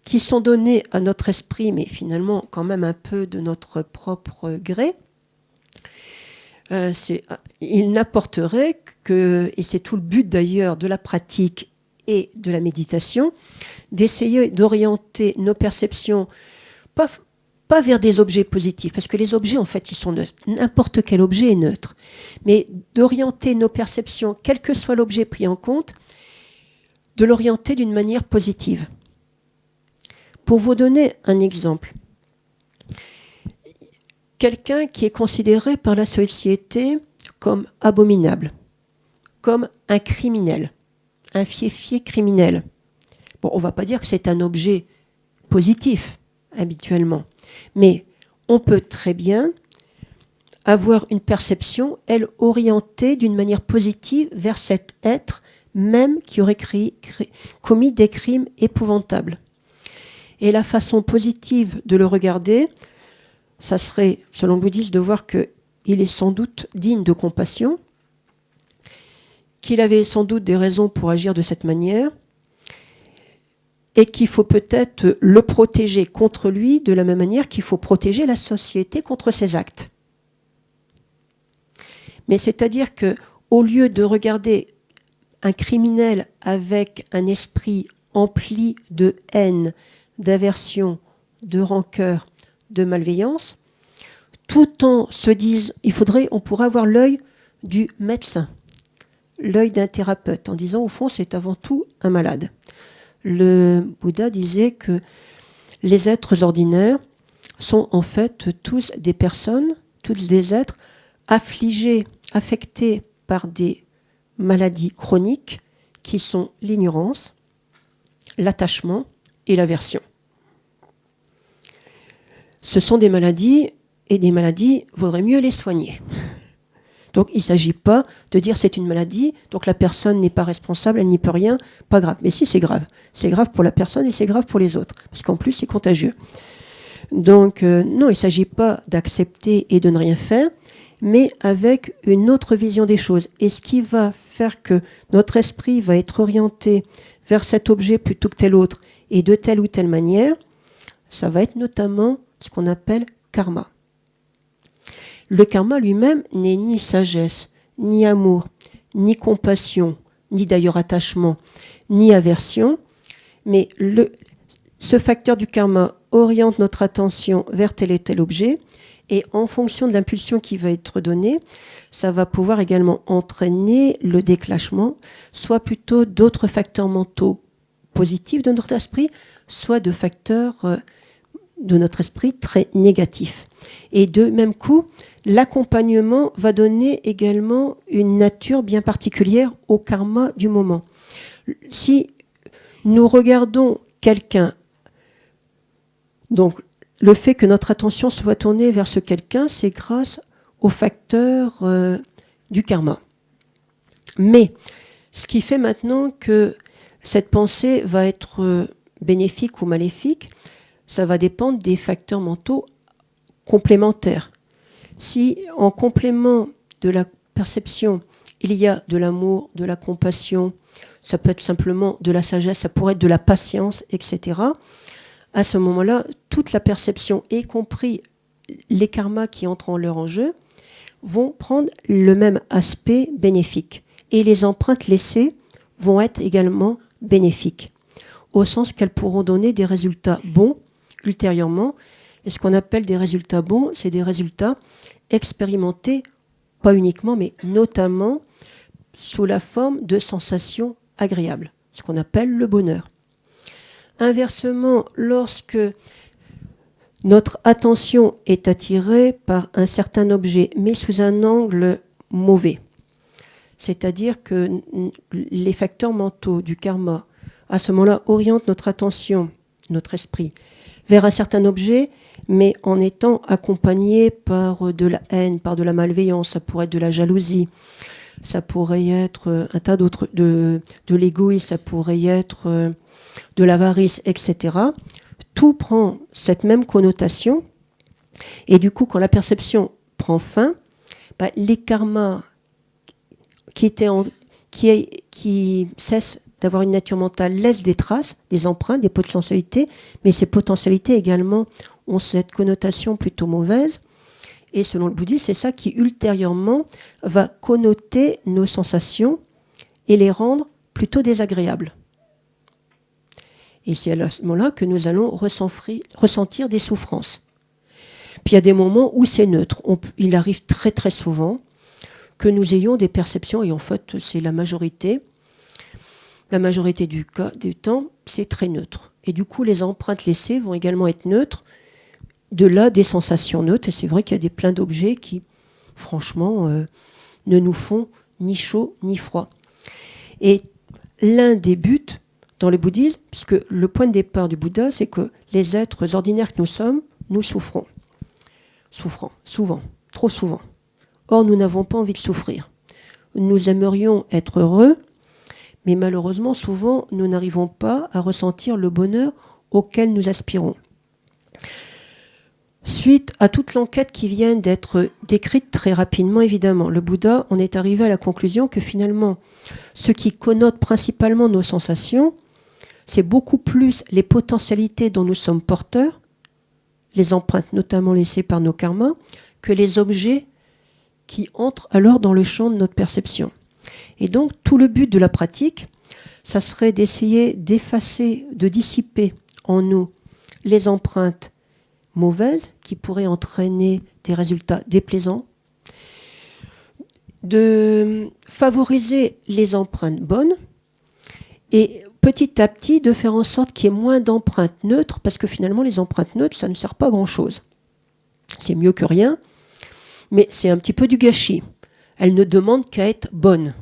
qui sont données à notre esprit, mais finalement quand même un peu de notre propre gré. Il n'apporterait que, et c'est tout le but d'ailleurs de la pratique et de la méditation, d'essayer d'orienter nos perceptions pas vers des objets positifs, parce que les objets, en fait, ils sont neutres. N'importe quel objet est neutre. Mais d'orienter nos perceptions, quel que soit l'objet pris en compte, de l'orienter d'une manière positive. Pour vous donner un exemple, quelqu'un qui est considéré par la société comme abominable, comme un criminel, un fiefé criminel. Bon, on ne va pas dire que c'est un objet positif, habituellement, mais on peut très bien avoir une perception, elle, orientée d'une manière positive vers cet être même qui aurait commis des crimes épouvantables. Et la façon positive de le regarder, ça serait, selon le bouddhisme, de voir qu'il est sans doute digne de compassion, qu'il avait sans doute des raisons pour agir de cette manière, et qu'il faut peut-être le protéger contre lui de la même manière qu'il faut protéger la société contre ses actes. Mais c'est-à-dire que, au lieu de regarder un criminel avec un esprit empli de haine, d'aversion, de rancœur, de malveillance, tout en se disant, on pourrait avoir l'œil du médecin, l'œil d'un thérapeute, en disant, au fond, c'est avant tout un malade. Le Bouddha disait que les êtres ordinaires sont en fait tous des personnes, tous des êtres affligés, affectés par des maladies chroniques qui sont l'ignorance, l'attachement et l'aversion. Ce sont des maladies, et des maladies, vaudrait mieux les soigner. Donc il ne s'agit pas de dire c'est une maladie, donc la personne n'est pas responsable, elle n'y peut rien, pas grave. Mais si, c'est grave. C'est grave pour la personne et c'est grave pour les autres, parce qu'en plus c'est contagieux. Donc non, il ne s'agit pas d'accepter et de ne rien faire, mais avec une autre vision des choses. Et ce qui va faire que notre esprit va être orienté vers cet objet plutôt que tel autre, et de telle ou telle manière, ça va être notamment ce qu'on appelle karma. Le karma lui-même n'est ni sagesse, ni amour, ni compassion, ni d'ailleurs attachement, ni aversion, mais ce facteur du karma oriente notre attention vers tel et tel objet, et en fonction de l'impulsion qui va être donnée, ça va pouvoir également entraîner le déclenchement, soit plutôt d'autres facteurs mentaux positifs de notre esprit, soit de facteurs de notre esprit très négatifs. Et de même coup, l'accompagnement va donner également une nature bien particulière au karma du moment. Si nous regardons quelqu'un, donc le fait que notre attention soit tournée vers ce quelqu'un, c'est grâce au facteur du karma. Mais ce qui fait maintenant que cette pensée va être bénéfique ou maléfique, ça va dépendre des facteurs mentaux complémentaires. Si en complément de la perception, il y a de l'amour, de la compassion, ça peut être simplement de la sagesse, ça pourrait être de la patience, etc. À ce moment-là, toute la perception, y compris les karmas qui entrent en leur jeu, vont prendre le même aspect bénéfique. Et les empreintes laissées vont être également bénéfiques, au sens qu'elles pourront donner des résultats bons ultérieurement. Et ce qu'on appelle des résultats bons, c'est des résultats expérimentés, pas uniquement, mais notamment sous la forme de sensations agréables, ce qu'on appelle le bonheur. Inversement, lorsque notre attention est attirée par un certain objet, mais sous un angle mauvais, c'est-à-dire que les facteurs mentaux du karma, à ce moment-là, orientent notre attention, notre esprit, vers un certain objet, mais en étant accompagné par de la haine, par de la malveillance, ça pourrait être de la jalousie, ça pourrait être un tas d'autres, de l'égoïsme, ça pourrait être de l'avarice, etc. Tout prend cette même connotation, et du coup, quand la perception prend fin, les karmas qui cessent d'avoir une nature mentale laissent des traces, des empreintes, des potentialités, mais ces potentialités également ont cette connotation plutôt mauvaise. Et selon le bouddhisme, c'est ça qui ultérieurement va connoter nos sensations et les rendre plutôt désagréables. Et c'est à ce moment-là que nous allons ressentir des souffrances. Puis il y a des moments où c'est neutre. Il arrive très très souvent que nous ayons des perceptions, et en fait c'est la majorité du temps, c'est très neutre. Et du coup, les empreintes laissées vont également être neutres, de là des sensations neutres. Et c'est vrai qu'il y a plein d'objets qui, franchement, ne nous font ni chaud, ni froid. Et l'un des buts dans le bouddhisme, puisque le point de départ du Bouddha, c'est que les êtres ordinaires que nous sommes, nous souffrons. Souffrant, souvent, trop souvent. Or, nous n'avons pas envie de souffrir. Nous aimerions être heureux, mais malheureusement, souvent, nous n'arrivons pas à ressentir le bonheur auquel nous aspirons. Suite à toute l'enquête qui vient d'être décrite très rapidement, évidemment, le Bouddha en est arrivé à la conclusion que finalement, ce qui connote principalement nos sensations, c'est beaucoup plus les potentialités dont nous sommes porteurs, les empreintes notamment laissées par nos karmas, que les objets qui entrent alors dans le champ de notre perception. Et donc, tout le but de la pratique, ça serait d'essayer d'effacer, de dissiper en nous les empreintes mauvaises qui pourraient entraîner des résultats déplaisants, de favoriser les empreintes bonnes et petit à petit de faire en sorte qu'il y ait moins d'empreintes neutres, parce que finalement les empreintes neutres, ça ne sert pas à grand-chose. C'est mieux que rien, mais c'est un petit peu du gâchis. Elles ne demandent qu'à être bonnes.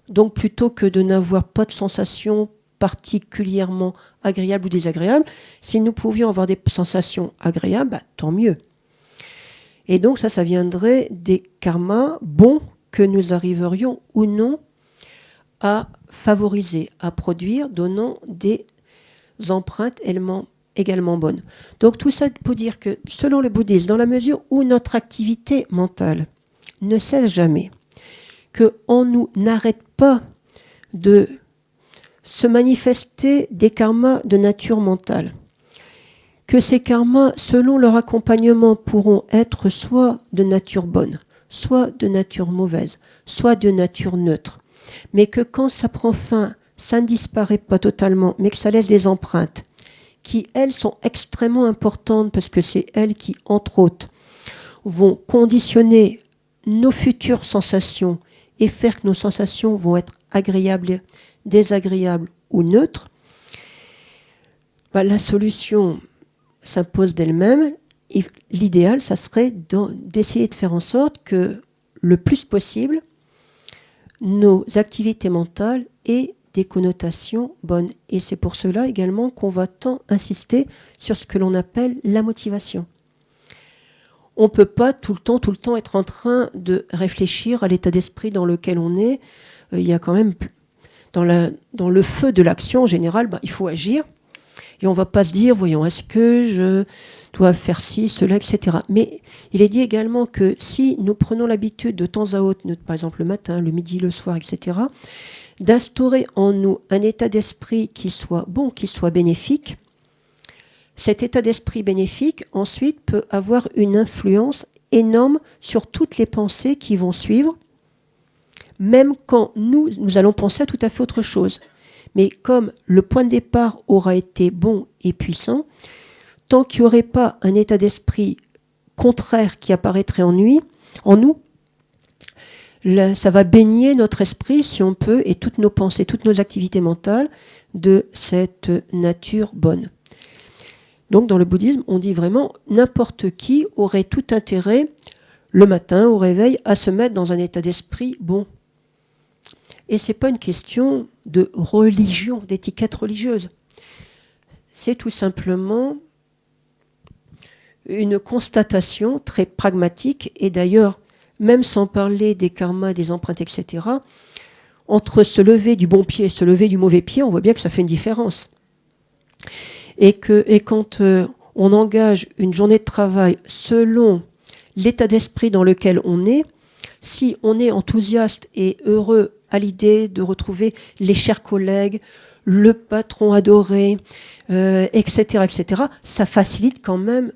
Donc plutôt que de n'avoir pas de sensation particulièrement agréable ou désagréable, si nous pouvions avoir des sensations agréables, tant mieux. Et donc ça viendrait des karmas bons que nous arriverions ou non à favoriser, à produire, donnant des empreintes également bonnes. Donc tout ça pour dire que selon le bouddhisme, dans la mesure où notre activité mentale ne cesse jamais, qu'on nous n'arrête pas de se manifester des karmas de nature mentale, que ces karmas, selon leur accompagnement, pourront être soit de nature bonne, soit de nature mauvaise, soit de nature neutre, mais que quand ça prend fin, ça ne disparaît pas totalement, mais que ça laisse des empreintes, qui, elles, sont extrêmement importantes, parce que c'est elles qui, entre autres, vont conditionner nos futures sensations et faire que nos sensations vont être agréables, désagréables ou neutres. La solution s'impose d'elle-même. Et l'idéal, ça serait d'essayer de faire en sorte que le plus possible, nos activités mentales aient des connotations bonnes. Et c'est pour cela également qu'on va tant insister sur ce que l'on appelle la motivation. On ne peut pas tout le temps être en train de réfléchir à l'état d'esprit dans lequel on est. Il y a quand même, dans le feu de l'action en général, il faut agir. Et on ne va pas se dire, voyons, est-ce que je dois faire ci, cela, etc. Mais il est dit également que si nous prenons l'habitude de temps à autre, par exemple le matin, le midi, le soir, etc., d'instaurer en nous un état d'esprit qui soit bon, qui soit bénéfique, cet état d'esprit bénéfique, ensuite, peut avoir une influence énorme sur toutes les pensées qui vont suivre, même quand nous allons penser à tout à fait autre chose. Mais comme le point de départ aura été bon et puissant, tant qu'il n'y aurait pas un état d'esprit contraire qui apparaîtrait en nous, ça va baigner notre esprit, si on peut, et toutes nos pensées, toutes nos activités mentales de cette nature bonne. Donc dans le bouddhisme, on dit vraiment n'importe qui aurait tout intérêt, le matin au réveil, à se mettre dans un état d'esprit bon. Et ce n'est pas une question de religion, d'étiquette religieuse. C'est tout simplement une constatation très pragmatique, et d'ailleurs, même sans parler des karmas, des empreintes, etc., entre se lever du bon pied et se lever du mauvais pied, on voit bien que ça fait une différence. Et quand on engage une journée de travail selon l'état d'esprit dans lequel on est, si on est enthousiaste et heureux à l'idée de retrouver les chers collègues, le patron adoré, etc., ça facilite quand même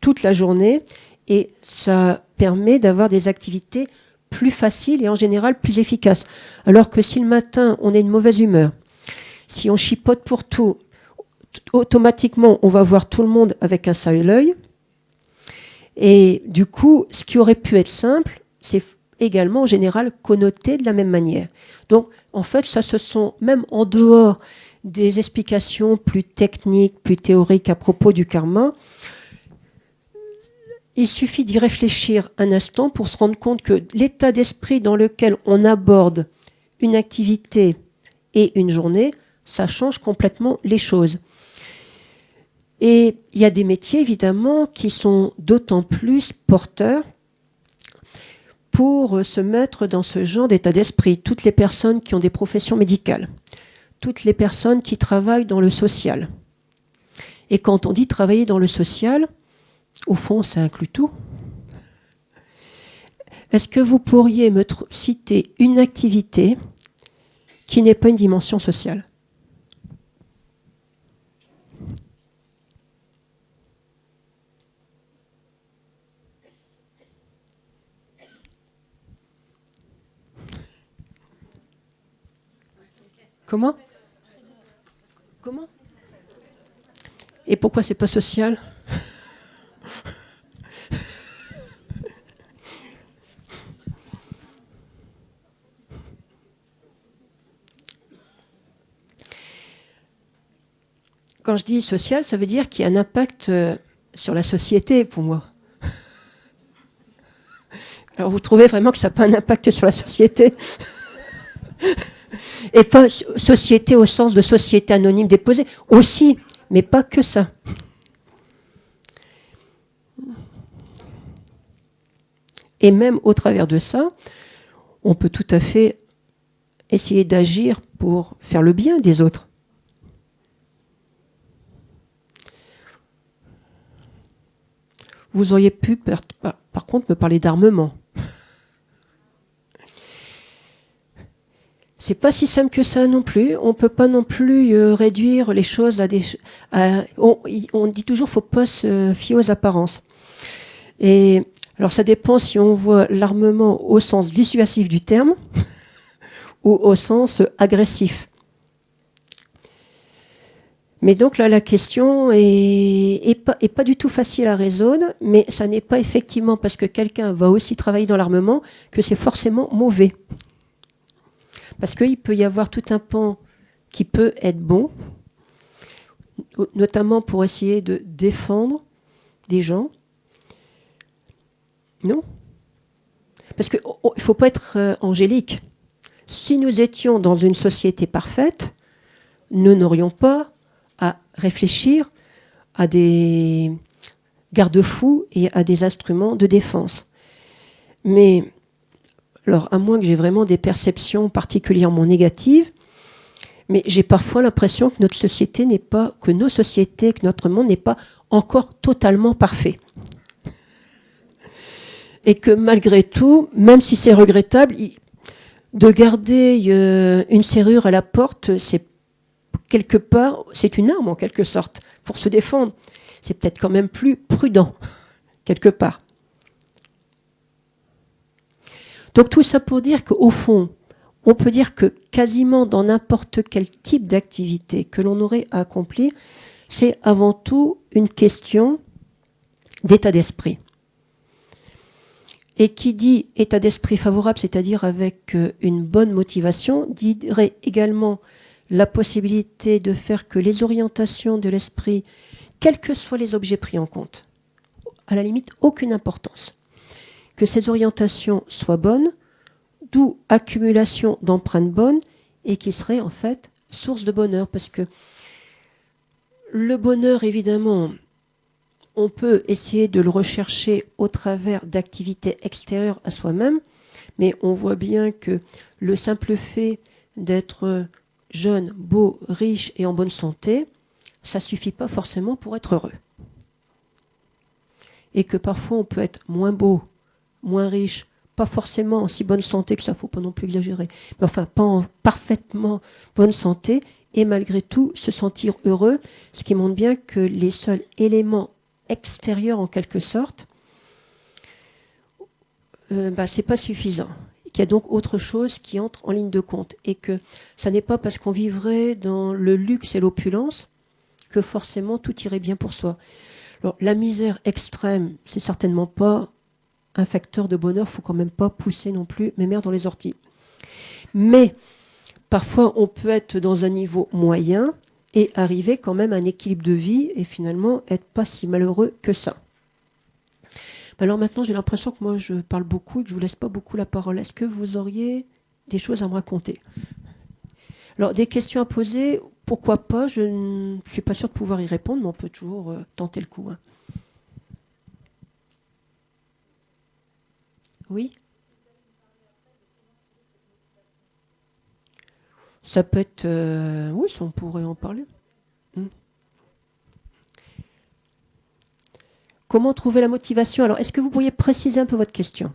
toute la journée et ça permet d'avoir des activités plus faciles et en général plus efficaces. Alors que si le matin, on est de mauvaise humeur, si on chipote pour tout, automatiquement, on va voir tout le monde avec un sale œil. Et du coup, ce qui aurait pu être simple, c'est également en général connoté de la même manière. Donc, en fait, ça se sont, même en dehors des explications plus techniques, plus théoriques à propos du karma, il suffit d'y réfléchir un instant pour se rendre compte que l'état d'esprit dans lequel on aborde une activité et une journée, ça change complètement les choses. Et il y a des métiers, évidemment, qui sont d'autant plus porteurs pour se mettre dans ce genre d'état d'esprit. Toutes les personnes qui ont des professions médicales, toutes les personnes qui travaillent dans le social. Et quand on dit travailler dans le social, au fond, ça inclut tout. Est-ce que vous pourriez me citer une activité qui n'est pas une dimension sociale ? Comment ? Comment ? Et pourquoi c'est pas social ? Quand je dis social, ça veut dire qu'il y a un impact sur la société pour moi. Alors vous trouvez vraiment que ça n'a pas un impact sur la société ? Et pas société au sens de société anonyme déposée, aussi, mais pas que ça. Et même au travers de ça, on peut tout à fait essayer d'agir pour faire le bien des autres. Vous auriez pu, par contre, me parler d'armement. C'est pas si simple que ça non plus. On peut pas non plus réduire les choses à des. On dit toujours, faut pas se fier aux apparences. Et alors ça dépend si on voit l'armement au sens dissuasif du terme ou au sens agressif. Mais donc là, la question est pas du tout facile à résoudre, mais ça n'est pas effectivement parce que quelqu'un va aussi travailler dans l'armement que c'est forcément mauvais. Parce qu'il peut y avoir tout un pan qui peut être bon, notamment pour essayer de défendre des gens. Non ? Parce qu'il ne faut pas être angélique. Si nous étions dans une société parfaite, nous n'aurions pas à réfléchir à des garde-fous et à des instruments de défense. Mais, alors, à moins que j'ai vraiment des perceptions particulièrement négatives, mais j'ai parfois l'impression que notre société n'est pas, que nos sociétés, que notre monde n'est pas encore totalement parfait. Et que malgré tout, même si c'est regrettable, de garder une serrure à la porte, c'est quelque part, c'est une arme en quelque sorte pour se défendre. C'est peut-être quand même plus prudent, quelque part. Donc tout ça pour dire qu'au fond, on peut dire que quasiment dans n'importe quel type d'activité que l'on aurait à accomplir, c'est avant tout une question d'état d'esprit. Et qui dit état d'esprit favorable, c'est-à-dire avec une bonne motivation, dirait également la possibilité de faire que les orientations de l'esprit, quels que soient les objets pris en compte, à la limite, aucune importance, que ces orientations soient bonnes, d'où accumulation d'empreintes bonnes, et qui seraient en fait source de bonheur. Parce que le bonheur, évidemment, on peut essayer de le rechercher au travers d'activités extérieures à soi-même, mais on voit bien que le simple fait d'être jeune, beau, riche et en bonne santé, ça ne suffit pas forcément pour être heureux. Et que parfois on peut être moins beau, moins riche, pas forcément en si bonne santé que ça, il ne faut pas non plus exagérer, mais enfin pas en parfaitement bonne santé, et malgré tout se sentir heureux, ce qui montre bien que les seuls éléments extérieurs en quelque sorte, c'est pas suffisant. Qu'il y a donc autre chose qui entre en ligne de compte. Et que ça n'est pas parce qu'on vivrait dans le luxe et l'opulence que forcément tout irait bien pour soi. Alors, la misère extrême, c'est certainement pas un facteur de bonheur, il ne faut quand même pas pousser non plus mes mères dans les orties. Mais parfois, on peut être dans un niveau moyen et arriver quand même à un équilibre de vie et finalement être pas si malheureux que ça. Alors maintenant, j'ai l'impression que moi, je parle beaucoup et que je ne vous laisse pas beaucoup la parole. Est-ce que vous auriez des choses à me raconter? Alors, des questions à poser, pourquoi pas? Je ne suis pas sûre de pouvoir y répondre, mais on peut toujours tenter le coup. Hein. Oui? Ça peut être... oui, on pourrait en parler. Comment trouver la motivation? Alors, est-ce que vous pourriez préciser un peu votre question?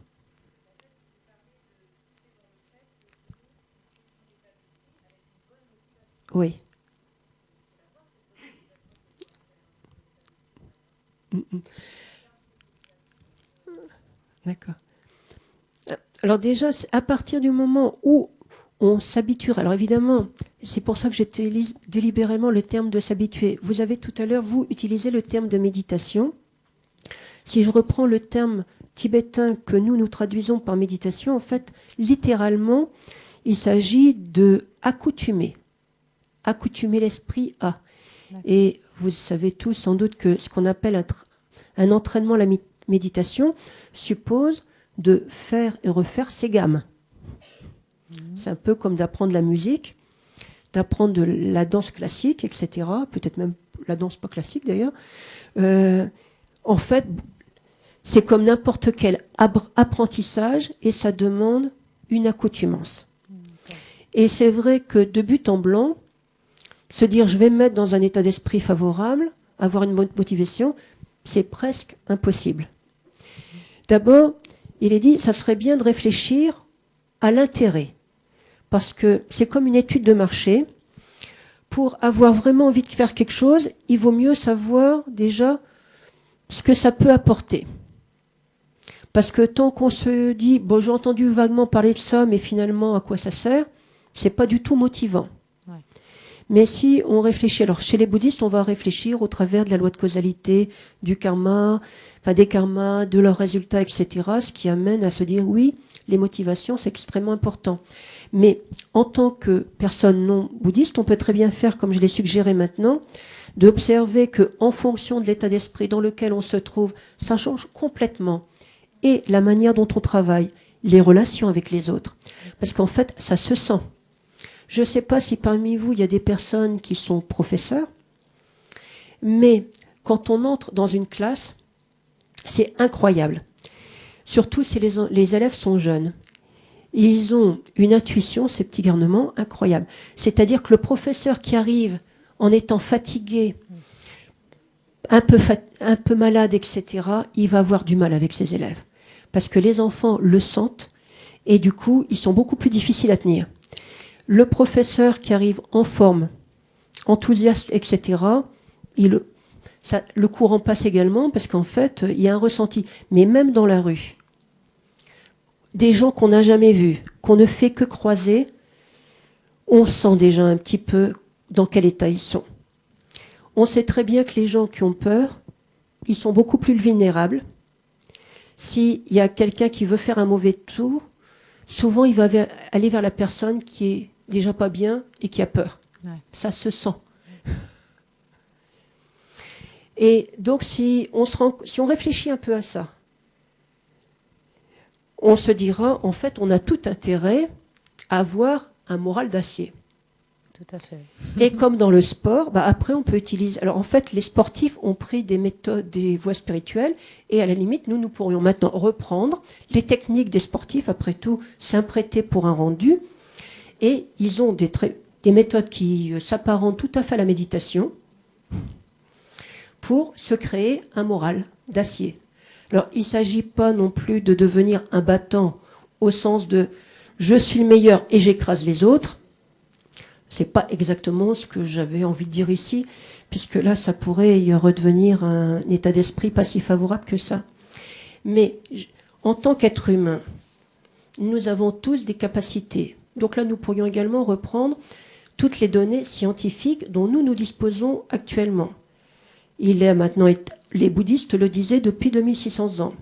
Oui. D'accord. Alors déjà, à partir du moment où on s'habituera, alors évidemment, c'est pour ça que j'utilise délibérément le terme de s'habituer. Vous avez tout à l'heure, vous, utilisé le terme de méditation. Si je reprends le terme tibétain que nous traduisons par méditation, en fait, littéralement, il s'agit de accoutumer l'esprit à. Et vous savez tous sans doute que ce qu'on appelle un entraînement à la méditation suppose de faire et refaire ses gammes. C'est un peu comme d'apprendre la musique, d'apprendre de la danse classique, etc. Peut-être même la danse pas classique d'ailleurs. En fait, c'est comme n'importe quel apprentissage et ça demande une accoutumance. Et c'est vrai que de but en blanc, se dire je vais me mettre dans un état d'esprit favorable, avoir une bonne motivation, c'est presque impossible. D'abord, il est dit, ça serait bien de réfléchir à l'intérêt. Parce que c'est comme une étude de marché. Pour avoir vraiment envie de faire quelque chose, il vaut mieux savoir déjà ce que ça peut apporter. Parce que tant qu'on se dit, bon, j'ai entendu vaguement parler de ça, mais finalement, à quoi ça sert, c'est pas du tout motivant. Ouais. Mais si on réfléchit, alors chez les bouddhistes, on va réfléchir au travers de la loi de causalité, du karma, enfin des karmas, de leurs résultats, etc., ce qui amène à se dire, oui, les motivations, c'est extrêmement important. Mais en tant que personne non bouddhiste, on peut très bien faire, comme je l'ai suggéré maintenant, d'observer qu'en fonction de l'état d'esprit dans lequel on se trouve, ça change complètement. Et la manière dont on travaille, les relations avec les autres. Parce qu'en fait, ça se sent. Je ne sais pas si parmi vous, il y a des personnes qui sont professeurs, mais quand on entre dans une classe, c'est incroyable. Surtout si les élèves sont jeunes. Ils ont une intuition, ces petits garnements, incroyable. C'est-à-dire que le professeur qui arrive en étant fatigué, un peu malade, etc., il va avoir du mal avec ses élèves. Parce que les enfants le sentent et du coup, ils sont beaucoup plus difficiles à tenir. Le professeur qui arrive en forme, enthousiaste, etc., le courant passe également parce qu'en fait, il y a un ressenti. Mais même dans la rue, des gens qu'on n'a jamais vus, qu'on ne fait que croiser, on sent déjà un petit peu dans quel état ils sont. On sait très bien que les gens qui ont peur, ils sont beaucoup plus vulnérables. S'il y a quelqu'un qui veut faire un mauvais tour, souvent il va aller vers la personne qui est déjà pas bien et qui a peur. Ouais. Ça se sent. Et donc si on réfléchit un peu à ça, on se dira, en fait, on a tout intérêt à avoir un moral d'acier. Tout à fait. Et comme dans le sport, après on peut utiliser... Alors en fait, les sportifs ont pris des méthodes, des voies spirituelles, et à la limite, nous pourrions maintenant reprendre les techniques des sportifs, après tout, s'imprêter pour un rendu, et ils ont des méthodes qui s'apparentent tout à fait à la méditation pour se créer un moral d'acier. Alors il ne s'agit pas non plus de devenir un battant au sens de « je suis le meilleur et j'écrase les autres », c'est pas exactement ce que j'avais envie de dire ici, puisque là, ça pourrait y redevenir un état d'esprit pas si favorable que ça. Mais en tant qu'être humain, nous avons tous des capacités. Donc là, nous pourrions également reprendre toutes les données scientifiques dont nous disposons actuellement. Il est maintenant, les bouddhistes le disaient depuis 2600 ans.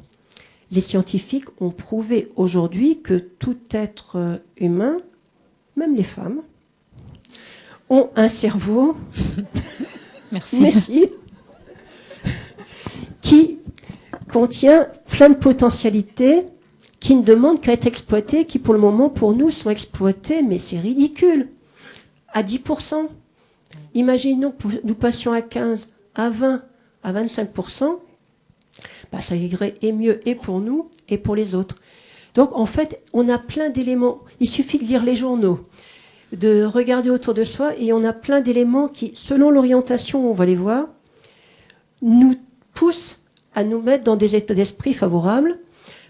Les scientifiques ont prouvé aujourd'hui que tout être humain, même les femmes, ont un cerveau Merci. qui contient plein de potentialités qui ne demandent qu'à être exploitées, qui pour le moment, pour nous, sont exploitées, mais c'est ridicule. À 10%. Imaginons que nous passions à 15, à 20, à 25%, bah, ça irait et mieux et pour nous et pour les autres. Donc en fait, on a plein d'éléments. Il suffit de lire les journaux, de regarder autour de soi, et on a plein d'éléments qui, selon l'orientation, on va les voir, nous poussent à nous mettre dans des états d'esprit favorables,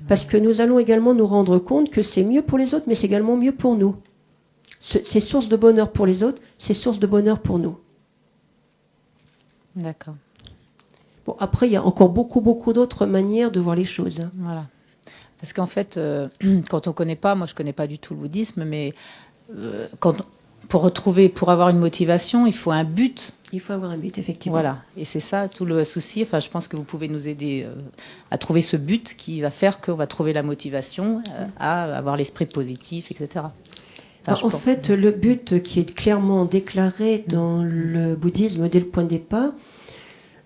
parce que nous allons également nous rendre compte que c'est mieux pour les autres, mais c'est également mieux pour nous. C'est source de bonheur pour les autres, c'est source de bonheur pour nous. D'accord. Bon, après, il y a encore beaucoup d'autres manières de voir les choses. Hein. Voilà. Parce qu'en fait, quand on ne connaît pas, moi je ne connais pas du tout le bouddhisme, mais pour avoir une motivation, il faut un but. Il faut avoir un but, effectivement. Voilà, et c'est ça tout le souci. Enfin, je pense que vous pouvez nous aider à trouver ce but qui va faire qu'on va trouver la motivation à avoir l'esprit positif, etc. Enfin, en fait, le but qui est clairement déclaré dans le bouddhisme dès le point de départ,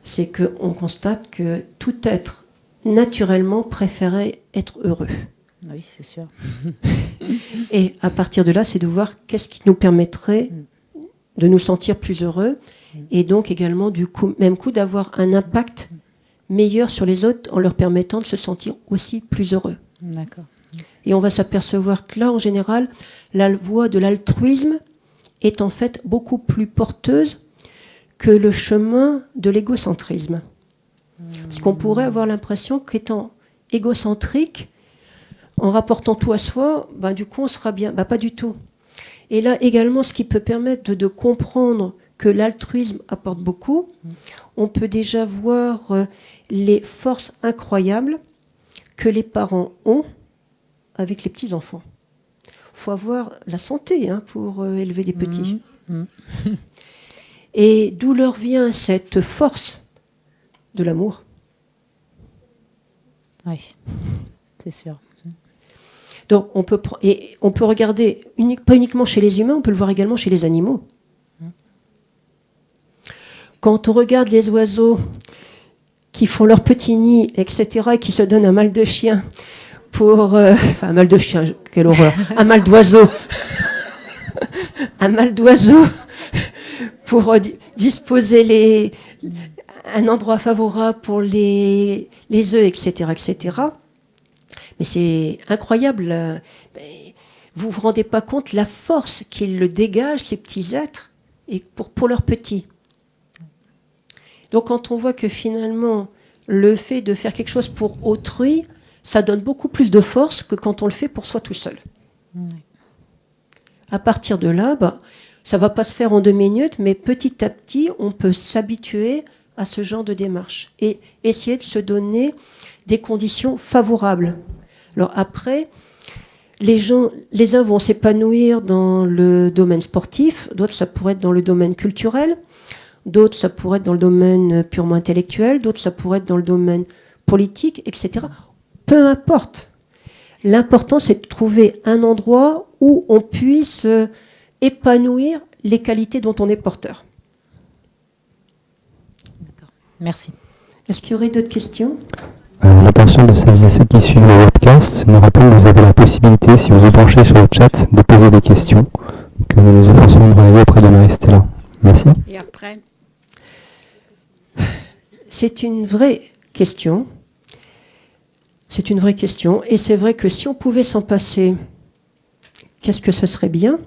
c'est qu'on constate que tout être naturellement préférait être heureux. Oui, c'est sûr. Et à partir de là, c'est de voir qu'est-ce qui nous permettrait de nous sentir plus heureux, et donc également, du coup, même coup, d'avoir un impact meilleur sur les autres en leur permettant de se sentir aussi plus heureux. D'accord. Et on va s'apercevoir que là, en général, la voie de l'altruisme est en fait beaucoup plus porteuse que le chemin de l'égocentrisme. Parce qu'on pourrait avoir l'impression qu'étant égocentrique, en rapportant tout à soi, bah, du coup, on sera bien. Bah, pas du tout. Et là, également, ce qui peut permettre de comprendre que l'altruisme apporte beaucoup, on peut déjà voir les forces incroyables que les parents ont avec les petits-enfants. Il faut avoir la santé pour élever des petits. Et d'où leur vient cette force de l'amour? Oui, c'est sûr. Donc on peut regarder, pas uniquement chez les humains, on peut le voir également chez les animaux. Quand on regarde les oiseaux qui font leur petit nid, etc., et qui se donnent un mal de chien un mal de chien, quelle horreur, un mal d'oiseau, un mal d'oiseau pour disposer un endroit favorable pour les œufs, etc., etc. Mais c'est incroyable. Vous vous rendez pas compte la force qu'ils le dégagent, ces petits êtres, et pour leurs petits. Donc quand on voit que finalement, le fait de faire quelque chose pour autrui, ça donne beaucoup plus de force que quand on le fait pour soi tout seul. À partir de là, ça ne va pas se faire en 2 minutes, mais petit à petit, on peut s'habituer à ce genre de démarche et essayer de se donner des conditions favorables. Alors après, les uns vont s'épanouir dans le domaine sportif, d'autres ça pourrait être dans le domaine culturel, d'autres ça pourrait être dans le domaine purement intellectuel, d'autres ça pourrait être dans le domaine politique, etc. Peu importe. L'important, c'est de trouver un endroit où on puisse épanouir les qualités dont on est porteur. D'accord. Merci. Est-ce qu'il y aurait d'autres questions ? L'attention de celles et ceux qui suivent le webcast nous rappelle que vous avez la possibilité, si vous vous branchez sur le chat, de poser des questions que nous nous efforcerons de relayer auprès de Marie-Stella. Merci. Et après ? C'est une vraie question. C'est une vraie question. Et c'est vrai que si on pouvait s'en passer, qu'est-ce que ce serait bien ?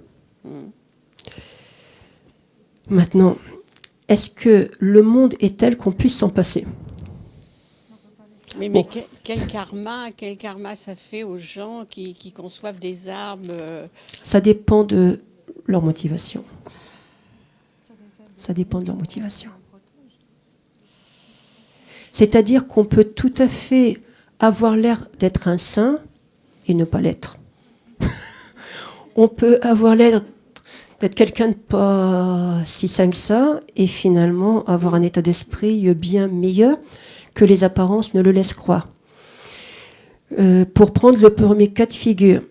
Maintenant, est-ce que le monde est tel qu'on puisse s'en passer ? Mais quel karma ça fait aux gens qui conçoivent des armes Ça dépend de leur motivation. Ça dépend de leur motivation. C'est-à-dire qu'on peut tout à fait avoir l'air d'être un saint et ne pas l'être. On peut avoir l'air d'être quelqu'un de pas si sain que ça et finalement avoir un état d'esprit bien meilleur que les apparences ne le laissent croire. Pour prendre le premier cas de figure,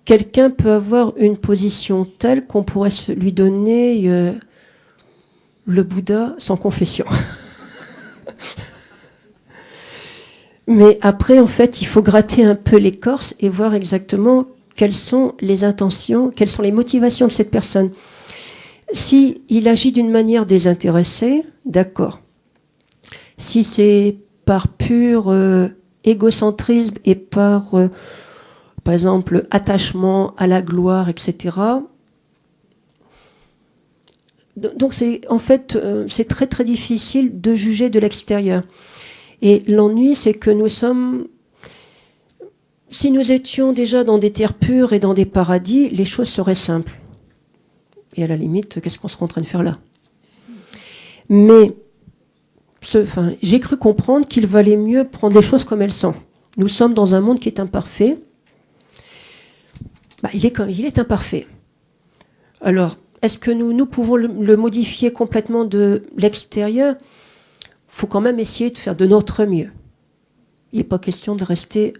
quelqu'un peut avoir une position telle qu'on pourrait lui donner le Bouddha sans confession. Mais après, en fait, il faut gratter un peu l'écorce et voir exactement quelles sont les intentions, quelles sont les motivations de cette personne. Si il agit d'une manière désintéressée, d'accord. Si c'est par pur égocentrisme et par exemple, attachement à la gloire, etc. Donc, en fait, c'est très très difficile de juger de l'extérieur. Et l'ennui, c'est que nous sommes... Si nous étions déjà dans des terres pures et dans des paradis, les choses seraient simples. Et à la limite, qu'est-ce qu'on serait en train de faire là? Mais j'ai cru comprendre qu'il valait mieux prendre les choses comme elles sont. Nous sommes dans un monde qui est imparfait. Il est imparfait. Alors, est-ce que nous pouvons le modifier complètement de l'extérieur? Il faut quand même essayer de faire de notre mieux. Il n'est pas question de rester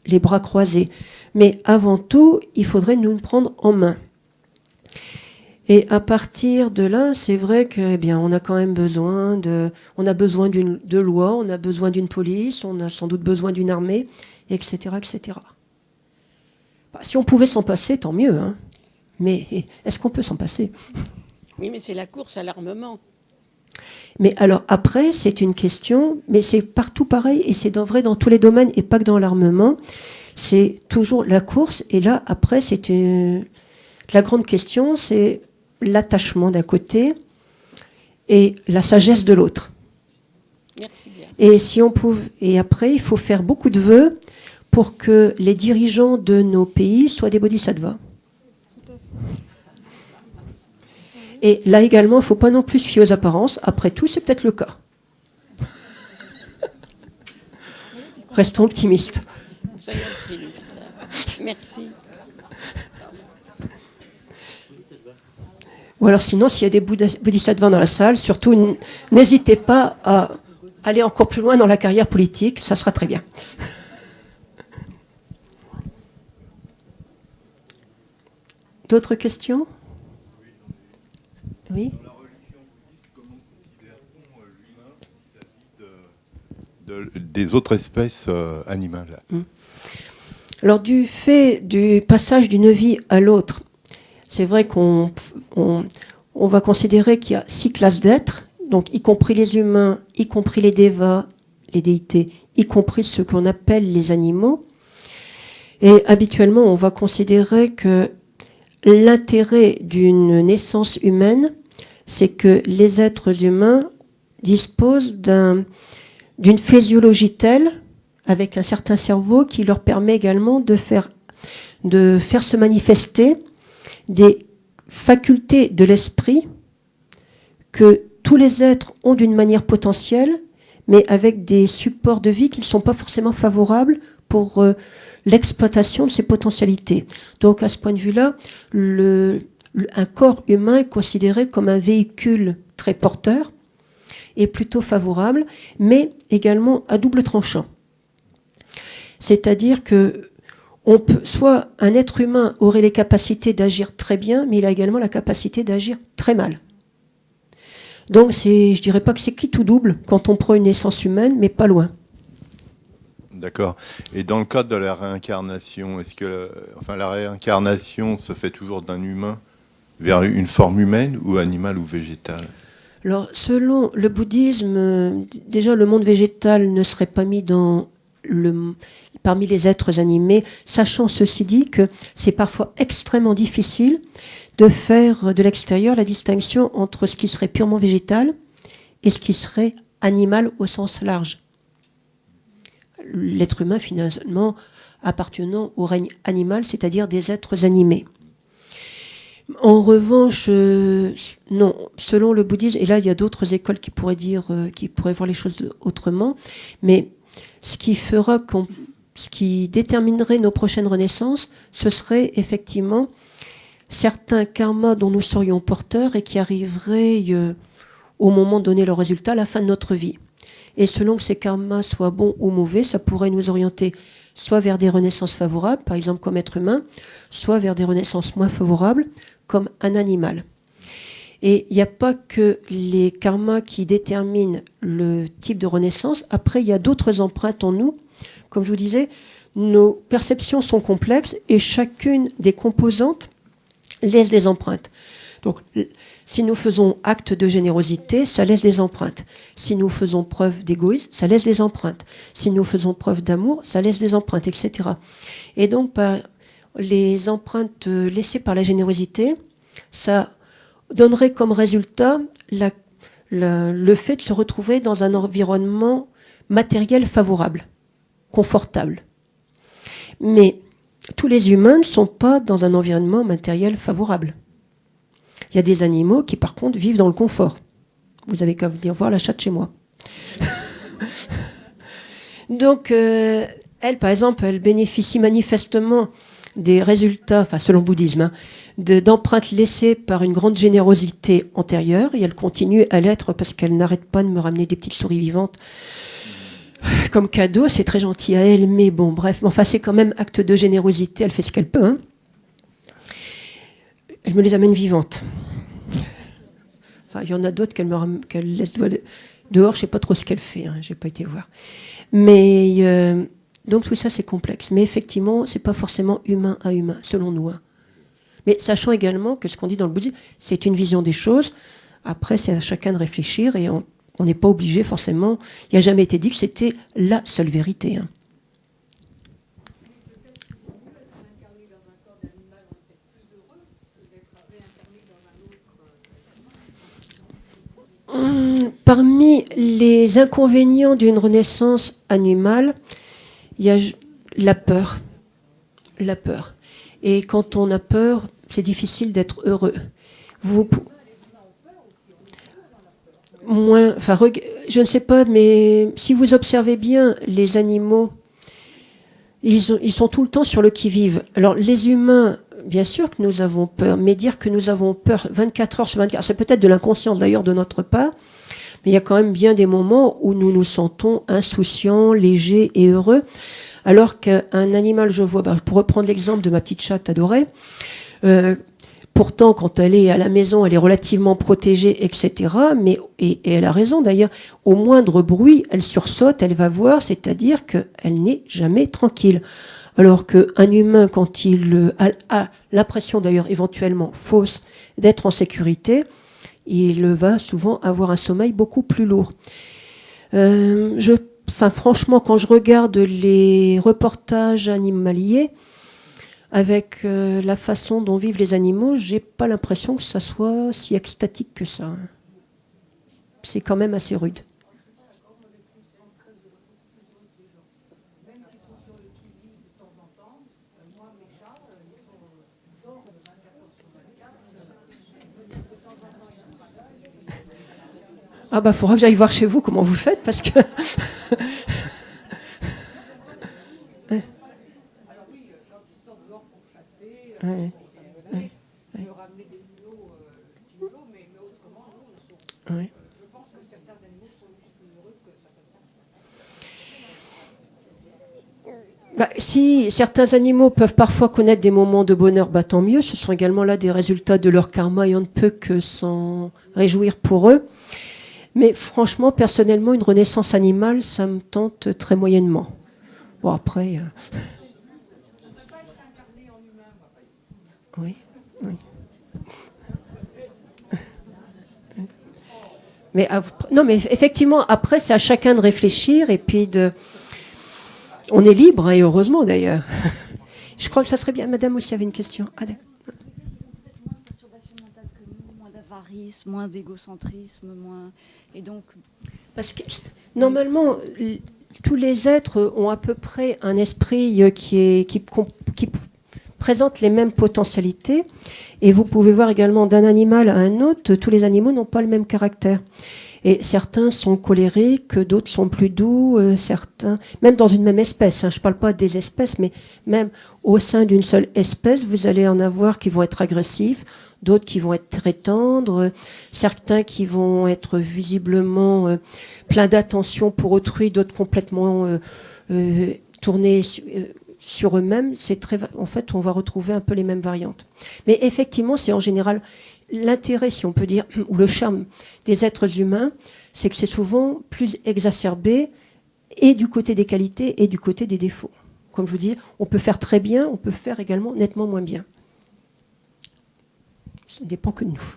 les bras croisés. Mais avant tout, il faudrait nous prendre en main. Et à partir de là, c'est vrai que, on a quand même besoin de lois, on a besoin d'une police, on a sans doute besoin d'une armée, etc., etc. Si on pouvait s'en passer, tant mieux. Hein. Mais est-ce qu'on peut s'en passer? Oui, mais c'est la course à l'armement. Mais alors après, c'est une question, mais c'est partout pareil, et c'est vrai dans tous les domaines, et pas que dans l'armement. C'est toujours la course, et là, après, la grande question, c'est l'attachement d'un côté et la sagesse de l'autre. Merci bien. Et après, il faut faire beaucoup de vœux pour que les dirigeants de nos pays soient des bodhisattvas. Et là également, il ne faut pas non plus se fier aux apparences. Après tout, c'est peut-être le cas. Restons optimistes. Soyez optimistes. Merci. Ou alors sinon, s'il y a des bodhisattvas dans la salle, surtout n'hésitez pas à aller encore plus loin dans la carrière politique, ça sera très bien. D'autres questions? Oui. Dans la religion bouddhiste, comment considère-t-on l'humain vis-à-vis des autres espèces animales? Alors du fait du passage d'une vie à l'autre, c'est vrai qu'on va considérer qu'il y a 6 classes d'êtres, donc y compris les humains, y compris les dévas, les déités, y compris ce qu'on appelle les animaux. Et habituellement, on va considérer que l'intérêt d'une naissance humaine, c'est que les êtres humains disposent d'une physiologie telle, avec un certain cerveau, qui leur permet également de faire se manifester des facultés de l'esprit que tous les êtres ont d'une manière potentielle, mais avec des supports de vie qui ne sont pas forcément favorables pour l'exploitation de ces potentialités. Donc à ce point de vue-là, un corps humain est considéré comme un véhicule très porteur et plutôt favorable, mais également à double tranchant. C'est-à-dire que soit un être humain aurait les capacités d'agir très bien, mais il a également la capacité d'agir très mal. Donc je dirais pas que c'est quitte ou double quand on prend une naissance humaine, mais pas loin. D'accord. Et dans le cadre de la réincarnation, est-ce que la réincarnation se fait toujours d'un humain vers une forme humaine ou animale ou végétale? Alors, selon le bouddhisme, déjà le monde végétal ne serait pas mis parmi les êtres animés, sachant ceci dit que c'est parfois extrêmement difficile de faire de l'extérieur la distinction entre ce qui serait purement végétal et ce qui serait animal au sens large. L'être humain, finalement, appartenant au règne animal, c'est-à-dire des êtres animés. En revanche, non, selon le bouddhisme, et là il y a d'autres écoles qui pourraient voir les choses autrement, mais ce qui déterminerait nos prochaines renaissances, ce serait effectivement certains karmas dont nous serions porteurs et qui arriveraient au moment de donner leur résultat à la fin de notre vie. Et selon que ces karmas soient bons ou mauvais, ça pourrait nous orienter soit vers des renaissances favorables, par exemple comme être humain, soit vers des renaissances moins favorables, comme un animal. Et il n'y a pas que les karmas qui déterminent le type de renaissance. Après, il y a d'autres empreintes en nous Comme je vous disais, nos perceptions sont complexes et chacune des composantes laisse des empreintes. Donc, si nous faisons acte de générosité, ça laisse des empreintes. Si nous faisons preuve d'égoïsme, ça laisse des empreintes. Si nous faisons preuve d'amour, ça laisse des empreintes, etc. Et donc, les empreintes laissées par la générosité, ça donnerait comme résultat le fait de se retrouver dans un environnement matériel favorable, confortable. Mais tous les humains ne sont pas dans un environnement matériel favorable. Il y a des animaux qui, par contre, vivent dans le confort. Vous avez qu'à venir voir la chatte chez moi. Donc, elle, par exemple, elle bénéficie manifestement des résultats, enfin selon le bouddhisme, hein, d'empreintes laissées par une grande générosité antérieure, et elle continue à l'être parce qu'elle n'arrête pas de me ramener des petites souris vivantes comme cadeau. C'est très gentil à elle, mais bon, bref, enfin c'est quand même acte de générosité, elle fait ce qu'elle peut. Hein. Elle me les amène vivantes. Enfin, il y en a d'autres qu'elle laisse dehors, je ne sais pas trop ce qu'elle fait, hein, je n'ai pas été voir. Mais donc tout ça c'est complexe, mais effectivement c'est pas forcément humain à humain, selon nous. Hein. Mais sachant également que ce qu'on dit dans le bouddhisme, c'est une vision des choses. Après, c'est à chacun de réfléchir et on n'est pas obligé forcément. Il n'a jamais été dit que c'était la seule vérité. Hein. Parmi les inconvénients d'une renaissance animale, il y a la peur. La peur. Et quand on a peur, c'est difficile d'être heureux. Je ne sais pas, mais si vous observez bien les animaux, ils sont tout le temps sur le qui-vive. Alors les humains, bien sûr que nous avons peur, mais dire que nous avons peur 24 heures sur 24, c'est peut-être de l'inconscience d'ailleurs de notre part, mais il y a quand même bien des moments où nous nous sentons insouciants, légers et heureux. Alors qu'un animal, je vois, pour reprendre l'exemple de ma petite chatte adorée, pourtant quand elle est à la maison, elle est relativement protégée, etc. Et elle a raison d'ailleurs, au moindre bruit, elle sursaute, elle va voir, c'est-à-dire qu'elle n'est jamais tranquille. Alors qu'un humain, quand il a l'impression d'ailleurs éventuellement fausse d'être en sécurité, il va souvent avoir un sommeil beaucoup plus lourd. Franchement, quand je regarde les reportages animaliers, avec la façon dont vivent les animaux, j'ai pas l'impression que ça soit si extatique que ça. C'est quand même assez rude. Ah bah, faudra que j'aille voir chez vous comment vous faites, parce que... Si certains animaux peuvent parfois connaître des moments de bonheur, tant mieux. Ce sont également là des résultats de leur karma et on ne peut que s'en réjouir pour eux. Mais franchement, personnellement, une renaissance animale, ça me tente très moyennement. Bon, après... Oui. Mais effectivement, après, c'est à chacun de réfléchir et puis on est libre, et heureusement d'ailleurs. Je crois que ça serait bien. Madame aussi avait une question. Ah, d'accord. Moins de perturbation mentale que nous, moins d'avarisme, moins d'égocentrisme, moins... Et donc... Parce que normalement, tous les êtres ont à peu près un esprit qui présente les mêmes potentialités. Et vous pouvez voir également d'un animal à un autre, tous les animaux n'ont pas le même caractère. Et certains sont colériques, d'autres sont plus doux, certains, même dans une même espèce, hein, je ne parle pas des espèces, mais même au sein d'une seule espèce, vous allez en avoir qui vont être agressifs, d'autres qui vont être très tendres, certains qui vont être visiblement pleins d'attention pour autrui, d'autres complètement tournés sur eux-mêmes. En fait, on va retrouver un peu les mêmes variantes. Mais effectivement, c'est en général l'intérêt, si on peut dire, ou le charme des êtres humains, c'est que c'est souvent plus exacerbé et du côté des qualités et du côté des défauts. Comme je vous dis, on peut faire très bien, on peut faire également nettement moins bien. Ça dépend que de nous.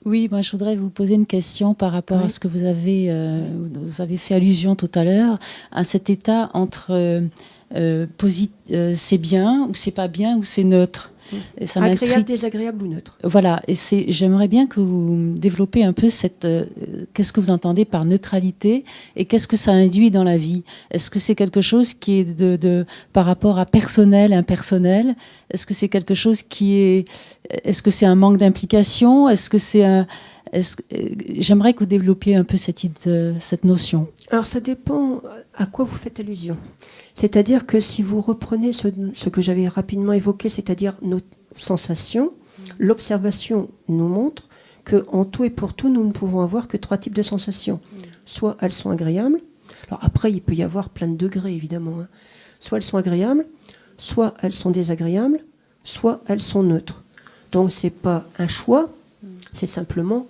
Oui, moi je voudrais vous poser une question par rapport à ce que vous avez fait allusion tout à l'heure, à cet état entre c'est bien ou c'est pas bien ou c'est neutre. Et ça agréable, désagréable ou neutre. Voilà, et j'aimerais bien que vous développez un peu qu'est-ce que vous entendez par neutralité et qu'est-ce que ça induit dans la vie. Est-ce que c'est quelque chose qui est par rapport à personnel, impersonnel? Est-ce que c'est quelque chose est-ce que c'est un manque d'implication? Est-ce que c'est j'aimerais que vous développiez un peu cette notion. Alors ça dépend à quoi vous faites allusion. C'est-à-dire que si vous reprenez ce que j'avais rapidement évoqué, c'est-à-dire nos sensations, l'observation nous montre qu'en tout et pour tout, nous ne pouvons avoir que 3 types de sensations. Soit elles sont agréables, alors après il peut y avoir plein de degrés évidemment, hein. Soit elles sont agréables, soit elles sont désagréables, soit elles sont neutres. Donc c'est pas un choix, c'est simplement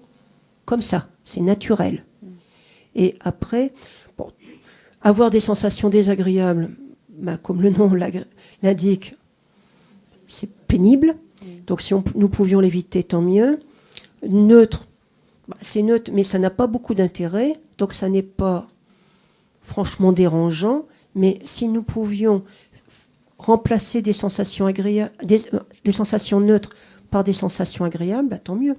comme ça, c'est naturel. Et après, avoir des sensations désagréables, comme le nom l'indique, c'est pénible. Donc si nous pouvions l'éviter, tant mieux. Neutre, c'est neutre, mais ça n'a pas beaucoup d'intérêt. Donc ça n'est pas franchement dérangeant. Mais si nous pouvions remplacer des sensations agréables, des sensations neutres par des sensations agréables, tant mieux.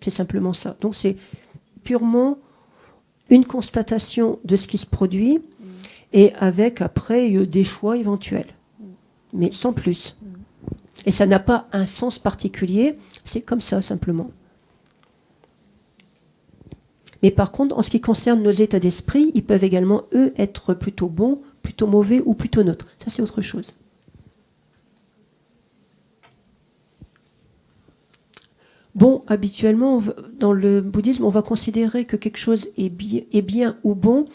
C'est simplement ça. Donc c'est purement une constatation de ce qui se produit et avec après des choix éventuels, mais sans plus. Et ça n'a pas un sens particulier, c'est comme ça simplement. Mais par contre, en ce qui concerne nos états d'esprit, ils peuvent également, eux, être plutôt bons, plutôt mauvais ou plutôt neutres. Ça, c'est autre chose. Bon, habituellement, dans le bouddhisme, on va considérer que quelque chose est bien ou bon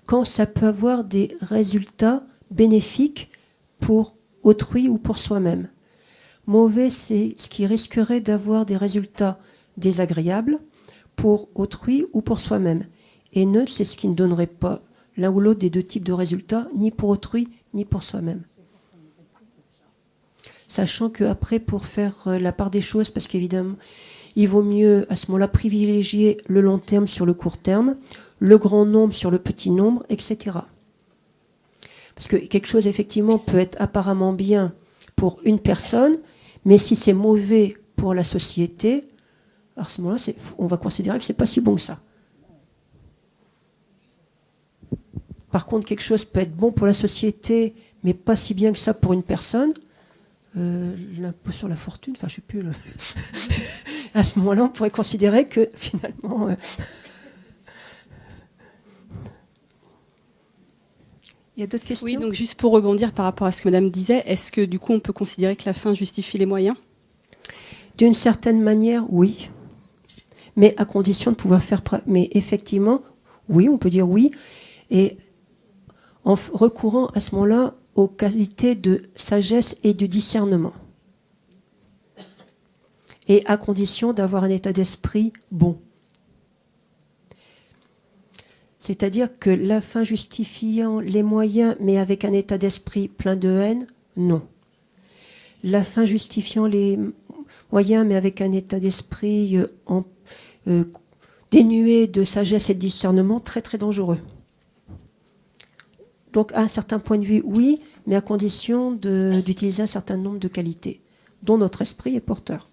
quand ça peut avoir des résultats bénéfiques pour autrui ou pour soi-même. Mauvais, c'est ce qui risquerait d'avoir des résultats désagréables pour autrui ou pour soi-même. Et neutre, c'est ce qui ne donnerait pas l'un ou l'autre des 2 types de résultats, ni pour autrui, ni pour soi-même. Sachant qu'après, pour faire la part des choses, parce qu'évidemment, il vaut mieux à ce moment-là privilégier le long terme sur le court terme, le grand nombre sur le petit nombre, etc. Parce que quelque chose, effectivement, peut être apparemment bien pour une personne, mais si c'est mauvais pour la société, à ce moment-là, on va considérer que ce n'est pas si bon que ça. Par contre, quelque chose peut être bon pour la société, mais pas si bien que ça pour une personne. L'impôt sur la fortune, enfin je ne sais plus. À ce moment-là, on pourrait considérer que finalement... Il y a d'autres questions ? Oui, donc juste pour rebondir par rapport à ce que Madame disait, est-ce que du coup on peut considérer que la fin justifie les moyens ? D'une certaine manière, oui. Mais à condition de pouvoir faire... Mais effectivement, oui, on peut dire oui. Et en recourant à ce moment-là aux qualités de sagesse et de discernement. Et à condition d'avoir un état d'esprit bon. C'est-à-dire que la fin justifiant les moyens, mais avec un état d'esprit plein de haine, non. La fin justifiant les moyens, mais avec un état d'esprit dénué de sagesse et de discernement, très très dangereux. Donc, à un certain point de vue, oui, mais à condition d'utiliser un certain nombre de qualités, dont notre esprit est porteur.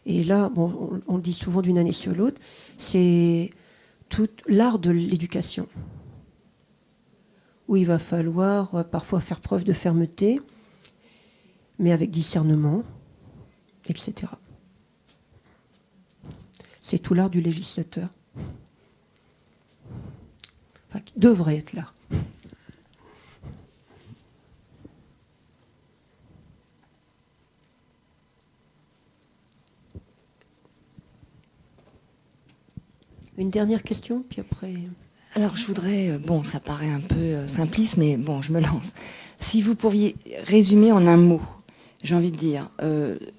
Et là, bon, on le dit souvent d'une année sur l'autre, c'est tout l'art de l'éducation, où il va falloir parfois faire preuve de fermeté, mais avec discernement, etc. C'est tout l'art du législateur. Enfin, qui devrait être là. Une dernière question, puis après... Alors, je voudrais... bon, ça paraît un peu simpliste, mais bon, je me lance. Si vous pouviez résumer en un mot, j'ai envie de dire,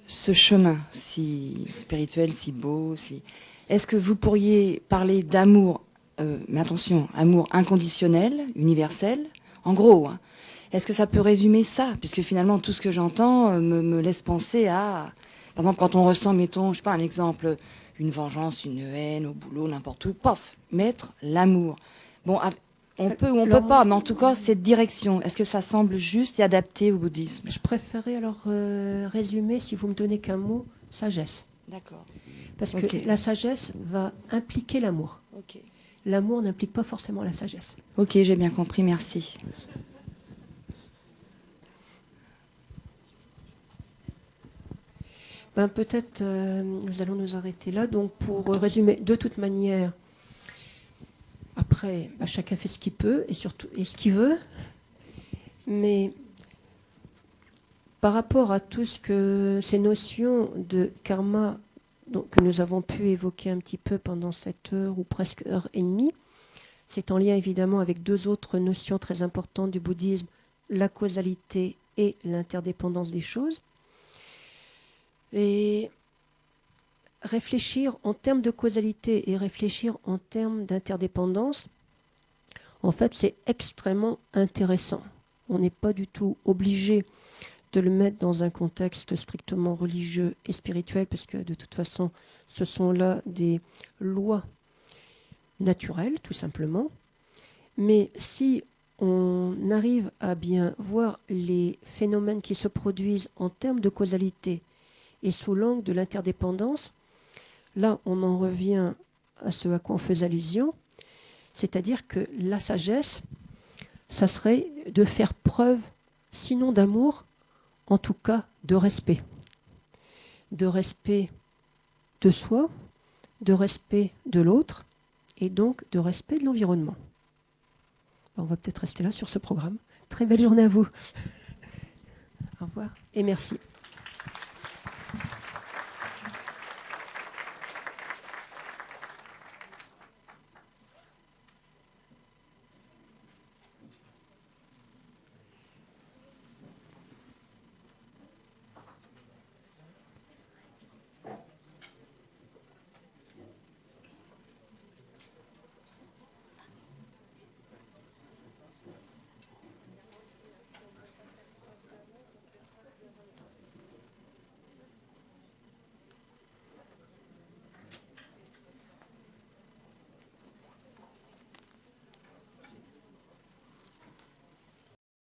ce chemin si spirituel, si beau, est-ce que vous pourriez parler d'amour, mais attention, amour inconditionnel, universel, en gros, hein. Est-ce que ça peut résumer ça? Puisque finalement, tout ce que j'entends me laisse penser à... Par exemple, quand on ressent, mettons, je sais pas, un exemple, une vengeance, une haine au boulot, n'importe où, pof, mettre l'amour. Bon, on peut ou on peut pas, mais en tout cas, cette direction, est-ce que ça semble juste et adapté au bouddhisme? Je préférais alors résumer, si vous me donnez qu'un mot, sagesse. D'accord. Parce que la sagesse va impliquer l'amour. Ok. L'amour n'implique pas forcément la sagesse. Ok, j'ai bien compris, merci. Ben, peut-être nous allons nous arrêter là. Donc pour résumer, de toute manière, après, ben, chacun fait ce qu'il peut et surtout ce qu'il veut. Mais par rapport à tout ce que ces notions de karma que nous avons pu évoquer un petit peu pendant cette heure ou presque heure et demie, c'est en lien évidemment avec deux autres notions très importantes du bouddhisme, la causalité et l'interdépendance des choses. Et réfléchir en termes de causalité et réfléchir en termes d'interdépendance, en fait, c'est extrêmement intéressant. On n'est pas du tout obligé de le mettre dans un contexte strictement religieux et spirituel, parce que de toute façon, ce sont là des lois naturelles, tout simplement. Mais si on arrive à bien voir les phénomènes qui se produisent en termes de causalité et sous l'angle de l'interdépendance, là, on en revient à ce à quoi on faisait allusion, c'est-à-dire que la sagesse, ça serait de faire preuve, sinon d'amour, en tout cas de respect. De respect de soi, de respect de l'autre, et donc de respect de l'environnement. On va peut-être rester là sur ce programme. Très belle journée à vous. Au revoir et merci.